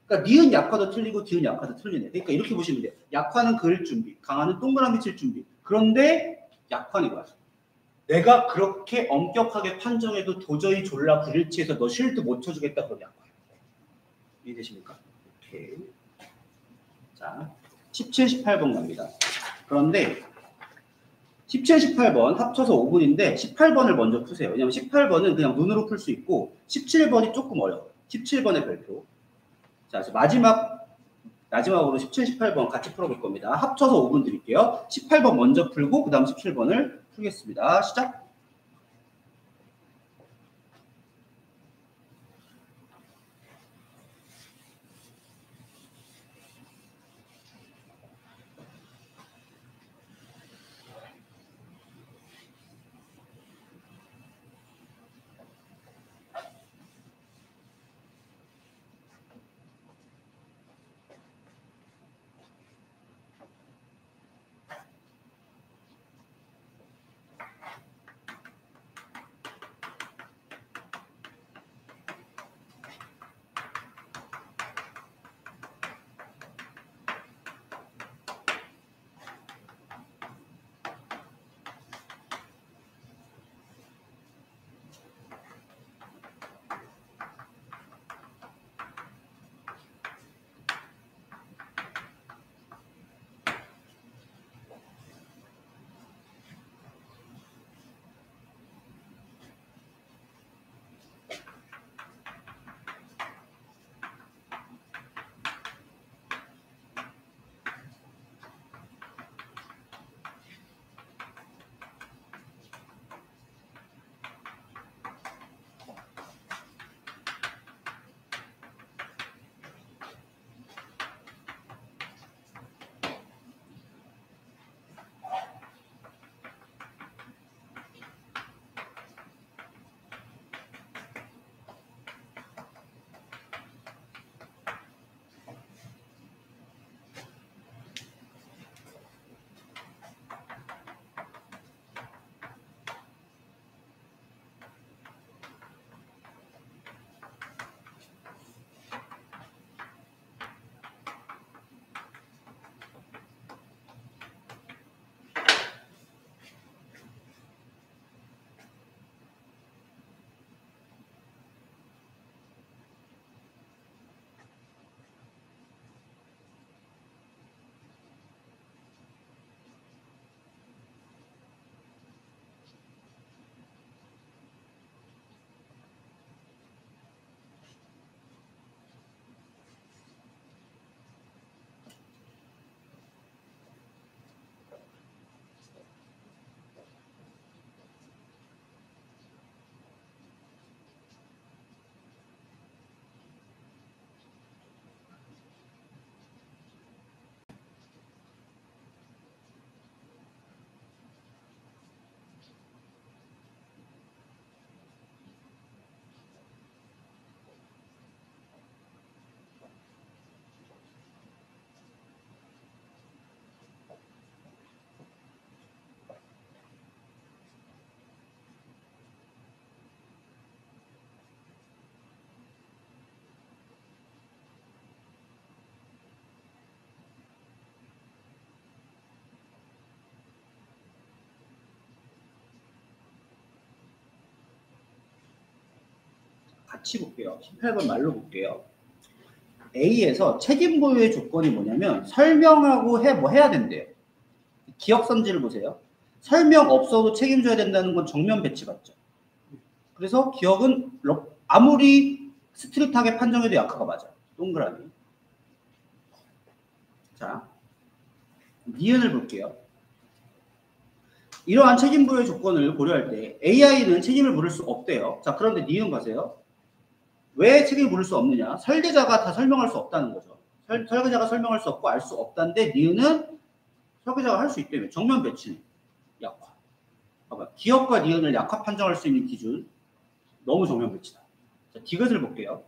그러니까 니은 약화도 틀리고 디은 약화도 틀리네. 그러니까 이렇게 보시면 돼요. 약화는 그을 준비, 강화는 동그라미 칠 준비. 그런데 약화는 이거야. 내가 그렇게 엄격하게 판정해도 도저히 졸라 불일치해서 너 쉴드 못 쳐주겠다 그런 약화야. 이해되십니까? 오케이. 자, 17, 18번 갑니다. 그런데 17, 18번 합쳐서 5분인데 18번을 먼저 푸세요. 왜냐면 18번은 그냥 눈으로 풀 수 있고 17번이 조금 어려워요. 17번의 별표. 자, 그래서 마지막으로 17, 18번 같이 풀어볼 겁니다. 합쳐서 5분 드릴게요. 18번 먼저 풀고 그 다음 17번을 풀겠습니다. 시작! 같이 볼게요. 18번 말로 볼게요. A에서 책임 보유의 조건이 뭐냐면 설명하고 해야 된대요. 기억 선지를 보세요. 설명 없어도 책임져야 된다는 건 정면 배치 맞죠? 그래서 기억은 아무리 스트릿하게 판정해도 약화가 맞아. 동그라미. 자, 니은을 볼게요. 이러한 책임 부여의 조건을 고려할 때 AI는 책임을 물을 수 없대요. 자, 그런데 니은 봐세요. 왜 책임을 물을 수 없느냐? 설계자가 다 설명할 수 없다는 거죠. 설계자가 설명할 수 없고 알 수 없다는데 니은은 설계자가 할 수 있다며. 정면 배치는 약화. 봐봐. 기억과 니은을 약화 판정할 수 있는 기준 너무 정면 배치다. 자, 디귿을 볼게요.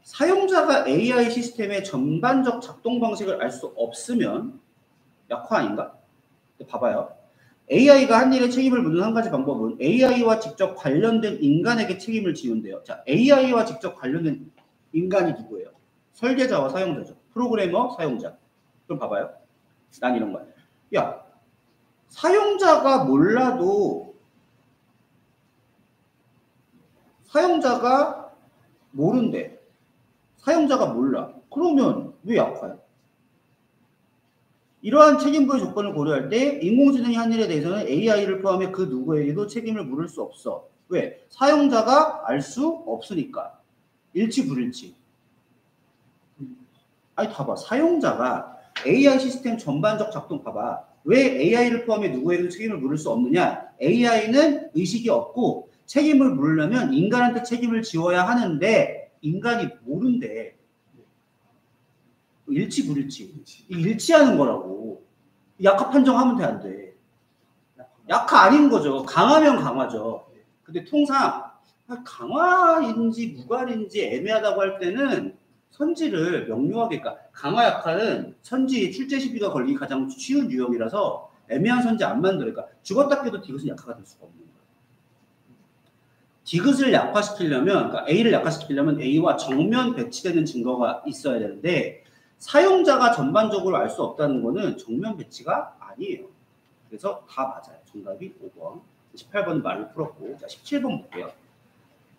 사용자가 AI 시스템의 전반적 작동 방식을 알 수 없으면 약화 아닌가? 봐봐요. AI가 한 일에 책임을 묻는 한 가지 방법은 AI와 직접 관련된 인간에게 책임을 지운대요. 자, AI와 직접 관련된 인간이 누구예요? 설계자와 사용자죠. 프로그래머, 사용자. 그럼 봐봐요. 난 이런 거야. 야, 사용자가 몰라도 사용자가 모른대. 사용자가 몰라. 그러면 왜 약화야? 이러한 책임부의 조건을 고려할 때 인공지능이 한 일에 대해서는 AI를 포함해 그 누구에게도 책임을 물을 수 없어. 왜? 사용자가 알 수 없으니까. 일치 불일치. 아니 봐봐. 사용자가 AI 시스템 전반적 작동 봐봐. 왜 AI를 포함해 누구에게도 책임을 물을 수 없느냐? AI는 의식이 없고 책임을 물으려면 인간한테 책임을 지워야 하는데 인간이 모른대. 일치 불일치. 일치하는 거라고. 약화 판정하면 돼, 안 돼? 약화 아닌 거죠. 강하면 강화죠. 근데 통상 강화인지 무관인지 애매하다고 할 때는 선지를 명료하게, 그러니까 강화 약화는 선지 출제 시비가 걸리기 가장 쉬운 유형이라서 애매한 선지 안 만들어. 그러니까 죽었다 깨도 디귿은 약화가 될 수가 없는 거예요. 디귿을 약화시키려면, 그러니까 A를 약화시키려면 A와 정면 배치되는 증거가 있어야 되는데 사용자가 전반적으로 알 수 없다는 거는 정면 배치가 아니에요. 그래서 다 맞아요. 정답이 5번. 18번은 말로 풀었고. 자, 17번 볼게요.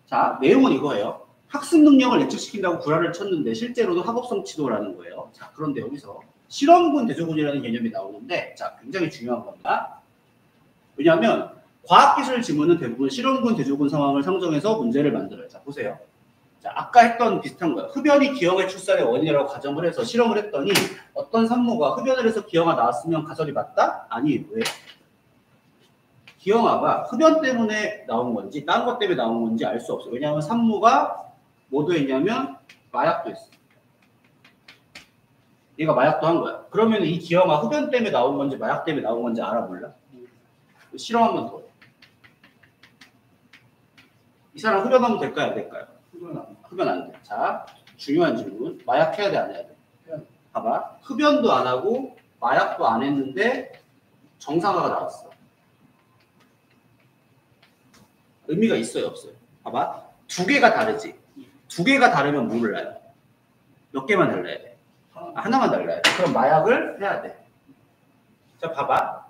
자, 내용은 이거예요. 학습 능력을 예측시킨다고 구라를 쳤는데 실제로도 학업성 치도라는 거예요. 자, 그런데 여기서 실험군 대조군이라는 개념이 나오는데 자, 굉장히 중요한 겁니다. 왜냐하면 과학기술 지문은 대부분 실험군 대조군 상황을 상정해서 문제를 만들어요. 자, 보세요. 자, 아까 했던 비슷한 거예요. 흡연이 기형의 출산의 원인이라고 가정을 해서 실험을 했더니 어떤 산모가 흡연을 해서 기형아 나왔으면 가설이 맞다? 아니, 왜? 기형아가 흡연 때문에 나온 건지 다른 것 때문에 나온 건지 알 수 없어요. 왜냐하면 산모가 뭐도 했냐면 마약도 했어. 얘가 마약도 한 거야. 그러면 이 기형아 흡연 때문에 나온 건지 마약 때문에 나온 건지 알아 몰라? 실험 한번 더 해. 이 사람 흡연하면 될까요? 안 될까요? 흡연 안 돼. 자, 중요한 질문. 마약 해야 돼, 안 해야 돼? 봐봐. 흡연도 안 하고 마약도 안 했는데 정상화가 나왔어. 의미가 있어요, 없어요? 봐봐. 두 개가 다르지. 두 개가 다르면 뭐 달라요? 몇 개만 달라야 돼? 하나만 달라야 돼. 그럼 마약을 해야 돼. 자, 봐봐.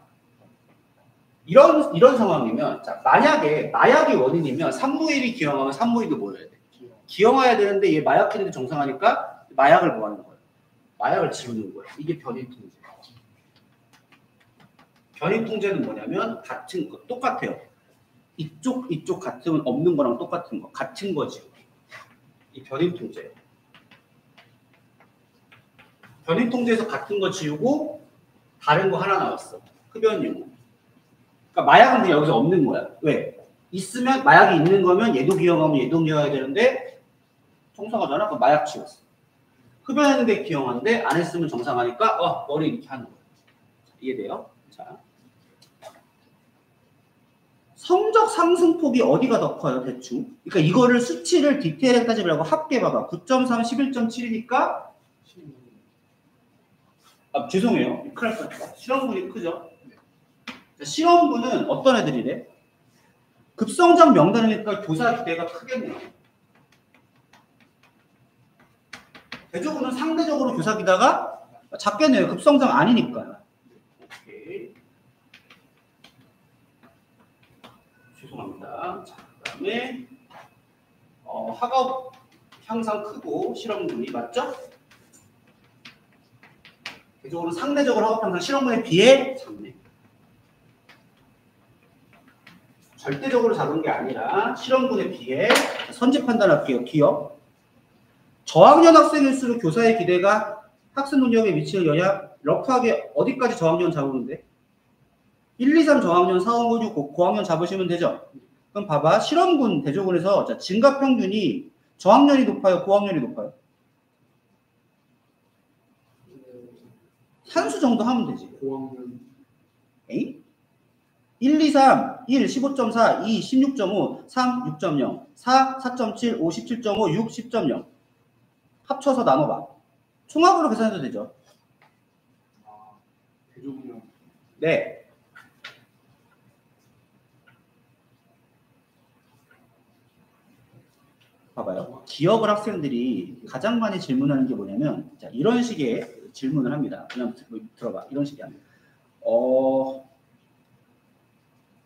이런 상황이면, 자, 만약에 마약이 원인이면 산모일이 기형하면 산모일도 뭐 해야 돼? 기형해야 되는데 얘 마약했는데 정상하니까 마약을 뭐 하는 거야? 마약을 지우는 거야. 이게 변이통제. 변이통제는 뭐냐면 같은 거, 똑같아요. 이쪽 같으면 없는 거랑 똑같은 거. 같은 거지. 이 변이통제. 변이통제에서 같은 거 지우고 다른 거 하나 나왔어. 흡연용. 그러니까 마약은 그냥 여기서 없는 거야. 왜? 있으면 마약이 있는 거면 얘도 기형하면 얘도 기형해야 되는데 정상하잖아. 그럼 마약 지웠어. 흡연했는데 기형한데 안 했으면 정상하니까 머리 이렇게 하는 거야. 이해돼요? 자, 성적 상승폭이 어디가 더 커요? 대충. 그러니까 이거를 수치를 디테일하게 따지려고 합계봐봐. 9.3, 11.7이니까 죄송해요. 큰일 날 뻔했다. 실험군이 크죠? 자, 실험군은 어떤 애들이래? 급성장 명단이니까 교사 기대가 크겠네요. 대조군은 상대적으로 교사 기대가 작겠네요. 급성장 아니니까. 오케이. 죄송합니다. 자, 그다음에 학업 항상 크고 실험군이 맞죠? 대적으로 상대적으로 학업 항상 실험군에 비해 작네. 절대적으로 작은 게 아니라 실험군에 비해 선제 판단할게요. 기억. 저학년 학생일수록 교사의 기대가 학습 능력에 미치는 영향 러프하게 어디까지 저학년 잡으는데? 1, 2, 3 저학년, 4, 5, 6 고학년 잡으시면 되죠? 그럼 봐봐. 실험군 대조군에서 자, 진급 평균이 저학년이 높아요? 고학년이 높아요? 산수 정도 하면 되지. 고학년. 에이? 1, 2, 3, 1, 15.4, 2, 16.5, 3, 6.0, 4, 4.7, 5, 17.5, 6, 10.0 합쳐서 나눠봐. 총합으로 계산해도 되죠. 아, 대조군요. 네. 봐봐요. 기억을 학생들이 가장 많이 질문하는 게 뭐냐면 자, 이런 식의 질문을 합니다. 그냥 들어봐. 이런 식이야.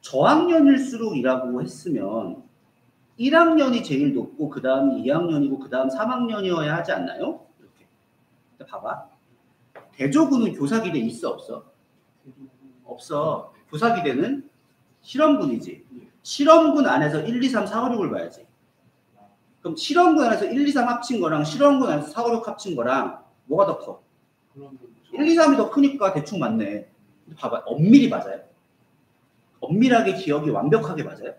저학년일수록이라고 했으면 1학년이 제일 높고 그 다음이 2학년이고 그 다음 3학년이어야 하지 않나요? 이렇게. 봐봐. 대조군은 교사 기대 있어 없어? 없어. 교사 기대는 실험군이지. 실험군 안에서 1, 2, 3, 4, 5, 6을 봐야지. 그럼 실험군 안에서 1, 2, 3 합친 거랑 실험군 안에서 4, 5, 6 합친 거랑 뭐가 더 커? 1, 2, 3이 더 크니까 대충 맞네. 근데 봐봐. 엄밀히 맞아요? 엄밀하게 기억이 완벽하게 맞아요?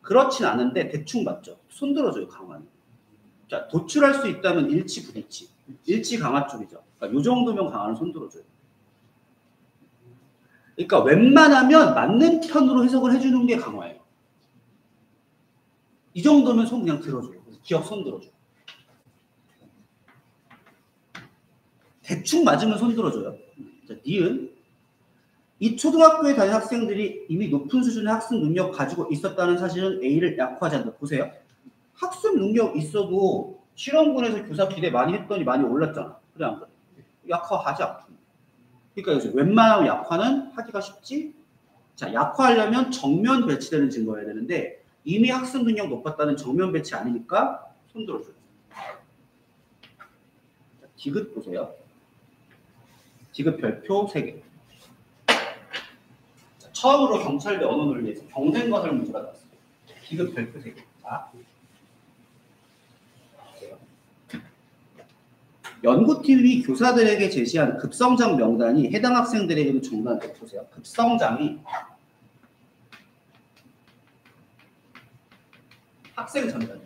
그렇진 않은데 대충 맞죠. 손들어줘요. 강화는. 자, 도출할 수 있다면 일치, 불일치. 일치 강화 쪽이죠. 그러니까 요 정도면 강화는 손들어줘요. 그러니까 웬만하면 맞는 편으로 해석을 해주는 게 강화예요. 이 정도면 손 그냥 들어줘요. 기억 손 들어줘요. 대충 맞으면 손 들어줘요. 자, 니은. 이 초등학교에 다닌 학생들이 이미 높은 수준의 학습 능력 가지고 있었다는 사실은 A를 약화하지 않는다. 보세요. 학습 능력 있어도 실험군에서 교사 기대 많이 했더니 많이 올랐잖아. 그래 안 그래? 약화하지 않고. 그러니까 요즘 웬만하면 약화는 하기가 쉽지. 자, 약화하려면 정면 배치되는 증거여야 되는데 이미 학습 능력 높았다는 정면 배치 아니니까 손 들어줘요. 자, 디귿 보세요. 디귿 별표 3개. 자, 처음으로 경찰대 언어 논리에서 경쟁과설 문제가 나왔어요. 디귿 별표 3개. 자, 연구팀이 교사들에게 제시한 급성장 명단이 해당 학생들에게도 전달돼. 보세요. 급성장이 학생 전달.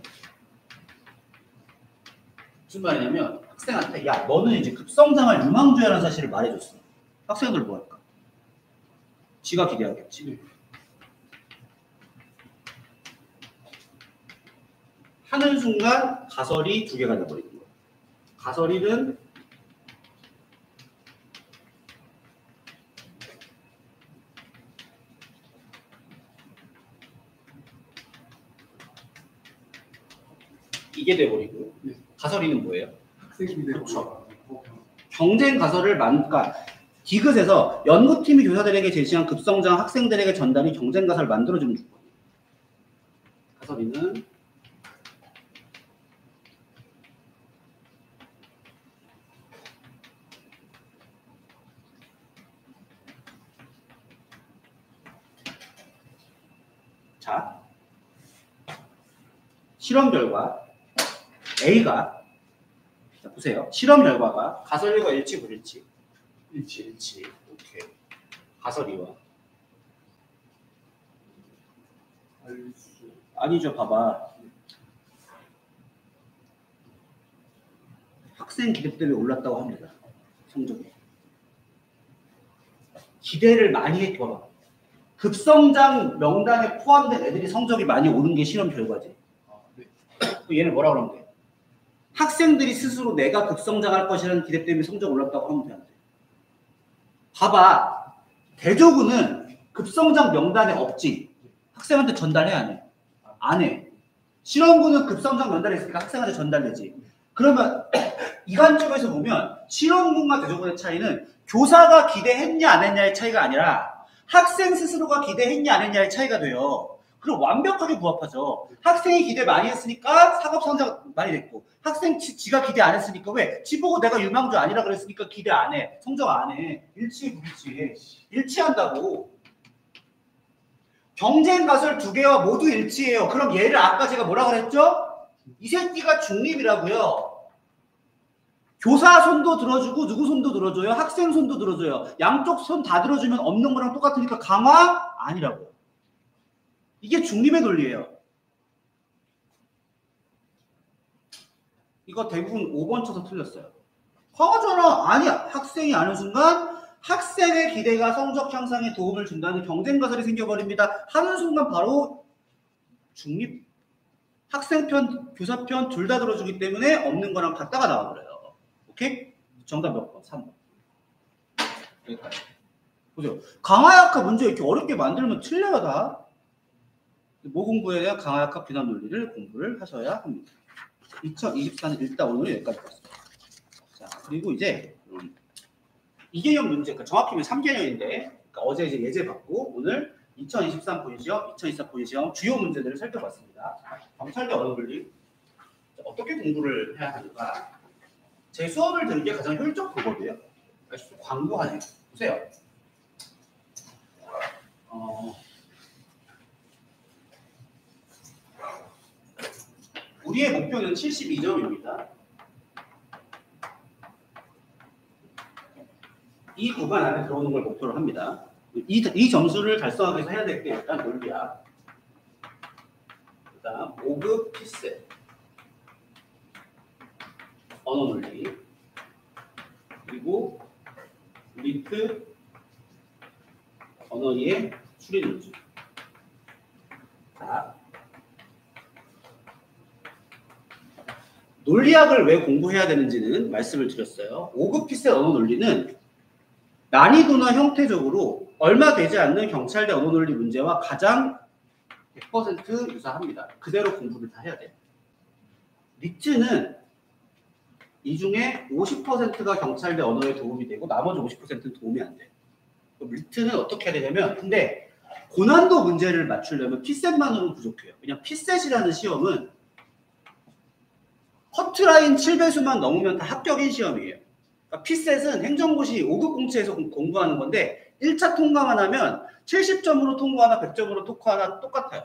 무슨 말이냐면 학생한테 야 너는 이제 급성장할 유망주야라는 사실을 말해줬어. 학생들 뭐 할까? 지가 기대하겠지. 하는 순간 가설이 2개가 돼버리는 거야. 가설이는 이게 돼버리고 가설이는 뭐예요? 그렇죠. 경쟁 가설을 그러니까 디귿에서 연구팀이 교사들에게 제시한 급성장 학생들에게 전달이 경쟁 가설을 만들어주는 조건. 가설이는 자 실험 결과 A가 자, 보세요. 실험 결과가 가설이와 일치 불일치? 일치. 오케이. 가설이와 아니죠. 봐봐. 학생 기대 때문에 올랐다고 합니다. 성적이. 기대를 많이 했 봐봐. 급성장 명단에 포함된 애들이 성적이 많이 오른 게 실험 결과지. 얘는 뭐라 그러면 돼? 학생들이 스스로 내가 급성장할 것이라는 기대 때문에 성적 올랐다고 하면 돼. 봐봐. 대조군은 급성장 명단에 없지. 학생한테 전달해야 안 해? 안 해. 실험군은 급성장 명단에 있으니까 학생한테 전달되지. 그러면 이 관점에서 보면 실험군과 대조군의 차이는 교사가 기대했냐 안 했냐의 차이가 아니라 학생 스스로가 기대했냐 안 했냐의 차이가 돼요. 그럼 완벽하게 부합하죠. 학생이 기대 많이 했으니까 사법 성적 많이 됐고, 학생 지가 기대 안 했으니까 왜? 지 보고 내가 유망주 아니라 그랬으니까 기대 안 해. 성적 안 해. 일치해, 불일치해. 일치한다고. 경쟁 가설 두 개와 모두 일치해요. 그럼 얘를 아까 제가 뭐라 그랬죠? 이 새끼가 중립이라고요. 교사 손도 들어주고 누구 손도 들어줘요? 학생 손도 들어줘요. 양쪽 손 다 들어주면 없는 거랑 똑같으니까 강화? 아니라고. 이게 중립의 논리예요. 이거 대부분 5번 쳐서 틀렸어요. 강화잖아. 아니야. 학생이 아는 순간 학생의 기대가 성적 향상에 도움을 준다는 경쟁 가설이 생겨버립니다. 하는 순간 바로 중립. 학생 편, 교사 편 둘 다 들어주기 때문에 없는 거랑 같다가 나와버려요. 오케이? 정답 몇 번? 3번. 여기까지. 보세요. 강화약화 문제 이렇게 어렵게 만들면 틀려요, 다. 뭐 공부해야 돼요? 강화약화 비난 논리를 공부를 하셔야 합니다. 2024년 일단 오늘 여기까지 봤습니다. 자, 그리고 이제 2개년 문제, 그러니까 정확히는 3개년인데 그러니까 어제 이제 예제 받고 오늘 2023 본시험, 2024 본시험 주요 문제들을 살펴봤습니다. 경찰대 언어 논리 어떻게 공부를 해야 하는가? 제 수업을 들은 게 가장 효율적 방법이에요. 광고하네요. 보세요. 우리의 목표는 72점입니다. 이 구간 안에 들어오는 걸 목표로 합니다. 이 점수를 달성하기 위해서 해야 될 게 일단 논리야. 그 다음 5급 피셋 언어 논리, 그리고 리트 언어의 추리 논술. 자, 논리학을 왜 공부해야 되는지는 말씀을 드렸어요. 5급 피셋 언어 논리는 난이도나 형태적으로 얼마 되지 않는 경찰대 언어 논리 문제와 가장 100% 유사합니다. 그대로 공부를 다 해야 돼요. 리트는 이 중에 50%가 경찰대 언어에 도움이 되고 나머지 50%는 도움이 안 돼요. 그럼 리트는 어떻게 해야 되냐면, 근데 고난도 문제를 맞추려면 피셋만으로는 부족해요. 그냥 피셋이라는 시험은 커트라인 7배수만 넘으면 다 합격인 시험이에요. 그러니까 피셋은 행정고시 5급 공채에서 공부하는 건데 1차 통과만 하면 70점으로 통과하나 100점으로 통과하나 똑같아요.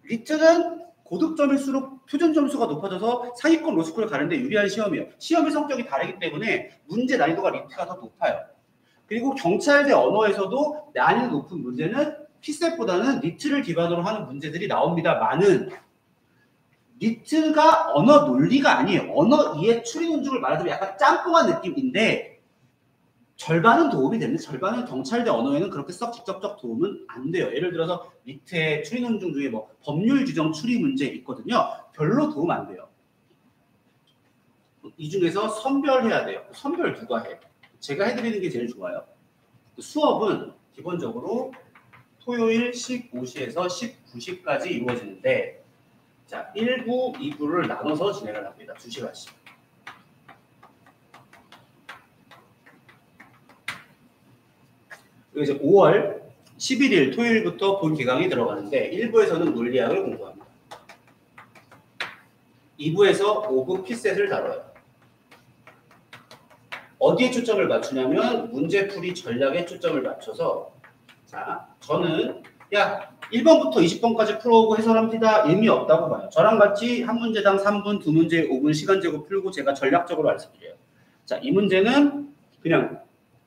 리트는 고득점일수록 표준 점수가 높아져서 상위권 로스쿨을 가는데 유리한 시험이에요. 시험의 성격이 다르기 때문에 문제 난이도가 리트가 더 높아요. 그리고 경찰대 언어에서도 난이도 높은 문제는 피셋보다는 리트를 기반으로 하는 문제들이 나옵니다만은 리트가 언어 논리가 아니에요. 언어 이해 추리 논증을 말하자면 약간 짬뽕한 느낌인데 절반은 도움이 됩니다. 절반은 경찰대 언어에는 그렇게 썩 직접적 도움은 안 돼요. 예를 들어서 리트의 추리 논증 중에 뭐 법률 규정 추리 문제 있거든요. 별로 도움 안 돼요. 이 중에서 선별해야 돼요. 선별 누가 해? 제가 해드리는 게 제일 좋아요. 수업은 기본적으로 토요일 15시에서 19시까지 이루어지는데 자, 1부, 2부를 나눠서 진행을 합니다. 2시간씩. 그리고 이제 5월 11일 토요일부터 본 기강이 들어가는데 1부에서는 논리학을 공부합니다. 2부에서 5급 피셋을 다뤄요. 어디에 초점을 맞추냐면 문제풀이 전략에 초점을 맞춰서 자, 저는 야 1번부터 20번까지 풀어오고 해설합니다. 의미 없다고 봐요. 저랑 같이 한 문제당 3분, 두 문제 5분 시간 재고 풀고 제가 전략적으로 말씀드려요. 자, 이 문제는 그냥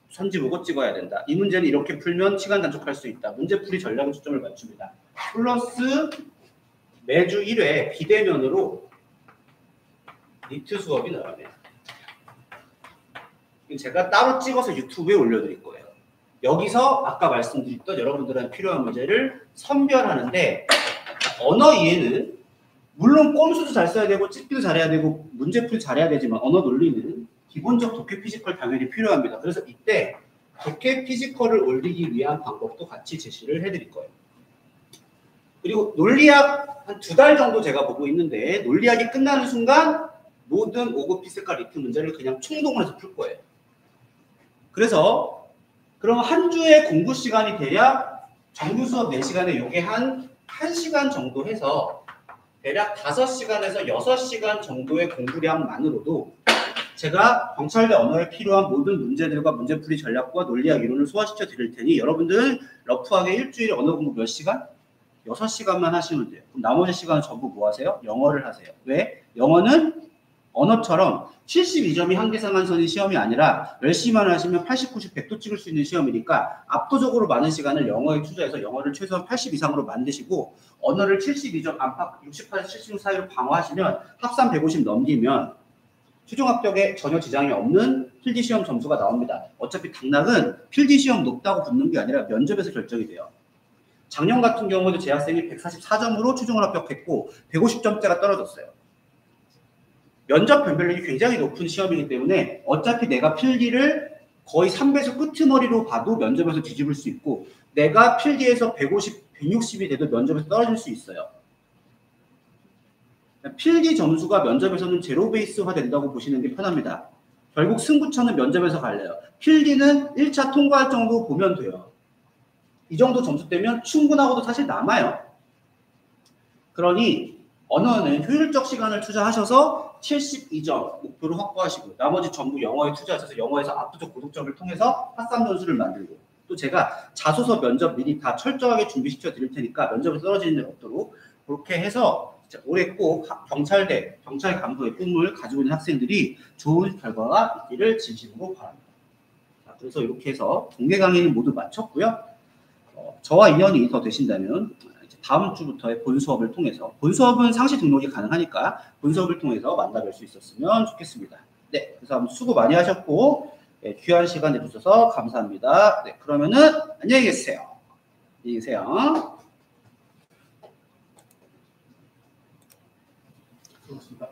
선지 보고 찍어야 된다. 이 문제는 이렇게 풀면 시간 단축할 수 있다. 문제풀이 전략에 초점을 맞춥니다. 플러스 매주 1회 비대면으로 리트 수업이 나가네요. 제가 따로 찍어서 유튜브에 올려드릴 거예요. 여기서 아까 말씀드렸던 여러분들한테 필요한 문제를 선별하는데 언어 이해는 물론 꼼수도 잘 써야 되고 찍기도 잘해야 되고 문제풀이 잘해야 되지만 언어 논리는 기본적 독해 피지컬 당연히 필요합니다. 그래서 이때 독해 피지컬을 올리기 위한 방법도 같이 제시를 해드릴 거예요. 그리고 논리학 한 2달 정도 제가 보고 있는데 논리학이 끝나는 순간 모든 5급 피셋과 리트 문제를 그냥 총동을 해서 풀 거예요. 그래서 그럼 한 주의 공부 시간이 돼야 정규 수업 4시간에 요게 한 1시간 정도 해서 대략 5시간에서 6시간 정도의 공부량만으로도 제가 경찰대 언어에 필요한 모든 문제들과 문제풀이 전략과 논리학 이론을 소화시켜 드릴 테니 여러분들은 러프하게 일주일에 언어 공부 몇 시간? 6시간만 하시면 돼요. 그럼 나머지 시간은 전부 뭐 하세요? 영어를 하세요. 왜? 영어는 언어처럼 72점이 한계상한선이 시험이 아니라 열심히만 하시면 80, 90, 100도 찍을 수 있는 시험이니까 압도적으로 많은 시간을 영어에 투자해서 영어를 최소한 80 이상으로 만드시고 언어를 72점 안팎 68에서 76 사이로 방어하시면 합산 150 넘기면 최종 합격에 전혀 지장이 없는 필기 시험 점수가 나옵니다. 어차피 당락은 필기 시험 높다고 붙는 게 아니라 면접에서 결정이 돼요. 작년 같은 경우도 제 학생이 144점으로 최종을 합격했고 150점대가 떨어졌어요. 면접 변별력이 굉장히 높은 시험이기 때문에 어차피 내가 필기를 거의 3배속 끄트머리로 봐도 면접에서 뒤집을 수 있고 내가 필기에서 150, 160이 돼도 면접에서 떨어질 수 있어요. 필기 점수가 면접에서는 제로 베이스화 된다고 보시는 게 편합니다. 결국 승부처는 면접에서 갈려요. 필기는 1차 통과할 정도 보면 돼요. 이 정도 점수 되면 충분하고도 사실 남아요. 그러니 언어는 효율적 시간을 투자하셔서 72점 목표를 확보하시고 나머지 전부 영어에 투자하셔서 영어에서 압도적 고득점을 통해서 핫삼 점수를 만들고 또 제가 자소서 면접 미리 다 철저하게 준비시켜 드릴 테니까 면접에서 떨어지는 일 없도록 그렇게 해서 올해 꼭 경찰대, 경찰 간부의 꿈을 가지고 있는 학생들이 좋은 결과가 있기를 진심으로 바랍니다. 자, 그래서 이렇게 해서 공개 강의는 모두 마쳤고요. 저와 인연이 더 되신다면 다음 주부터의 본 수업을 통해서 본 수업은 상시 등록이 가능하니까 본 수업을 통해서 만나뵐 수 있었으면 좋겠습니다. 네, 그래서 수고 많이 하셨고 네, 귀한 시간 내주셔서 감사합니다. 네, 그러면은 안녕히 계세요. 안녕히 계세요. 그렇습니다.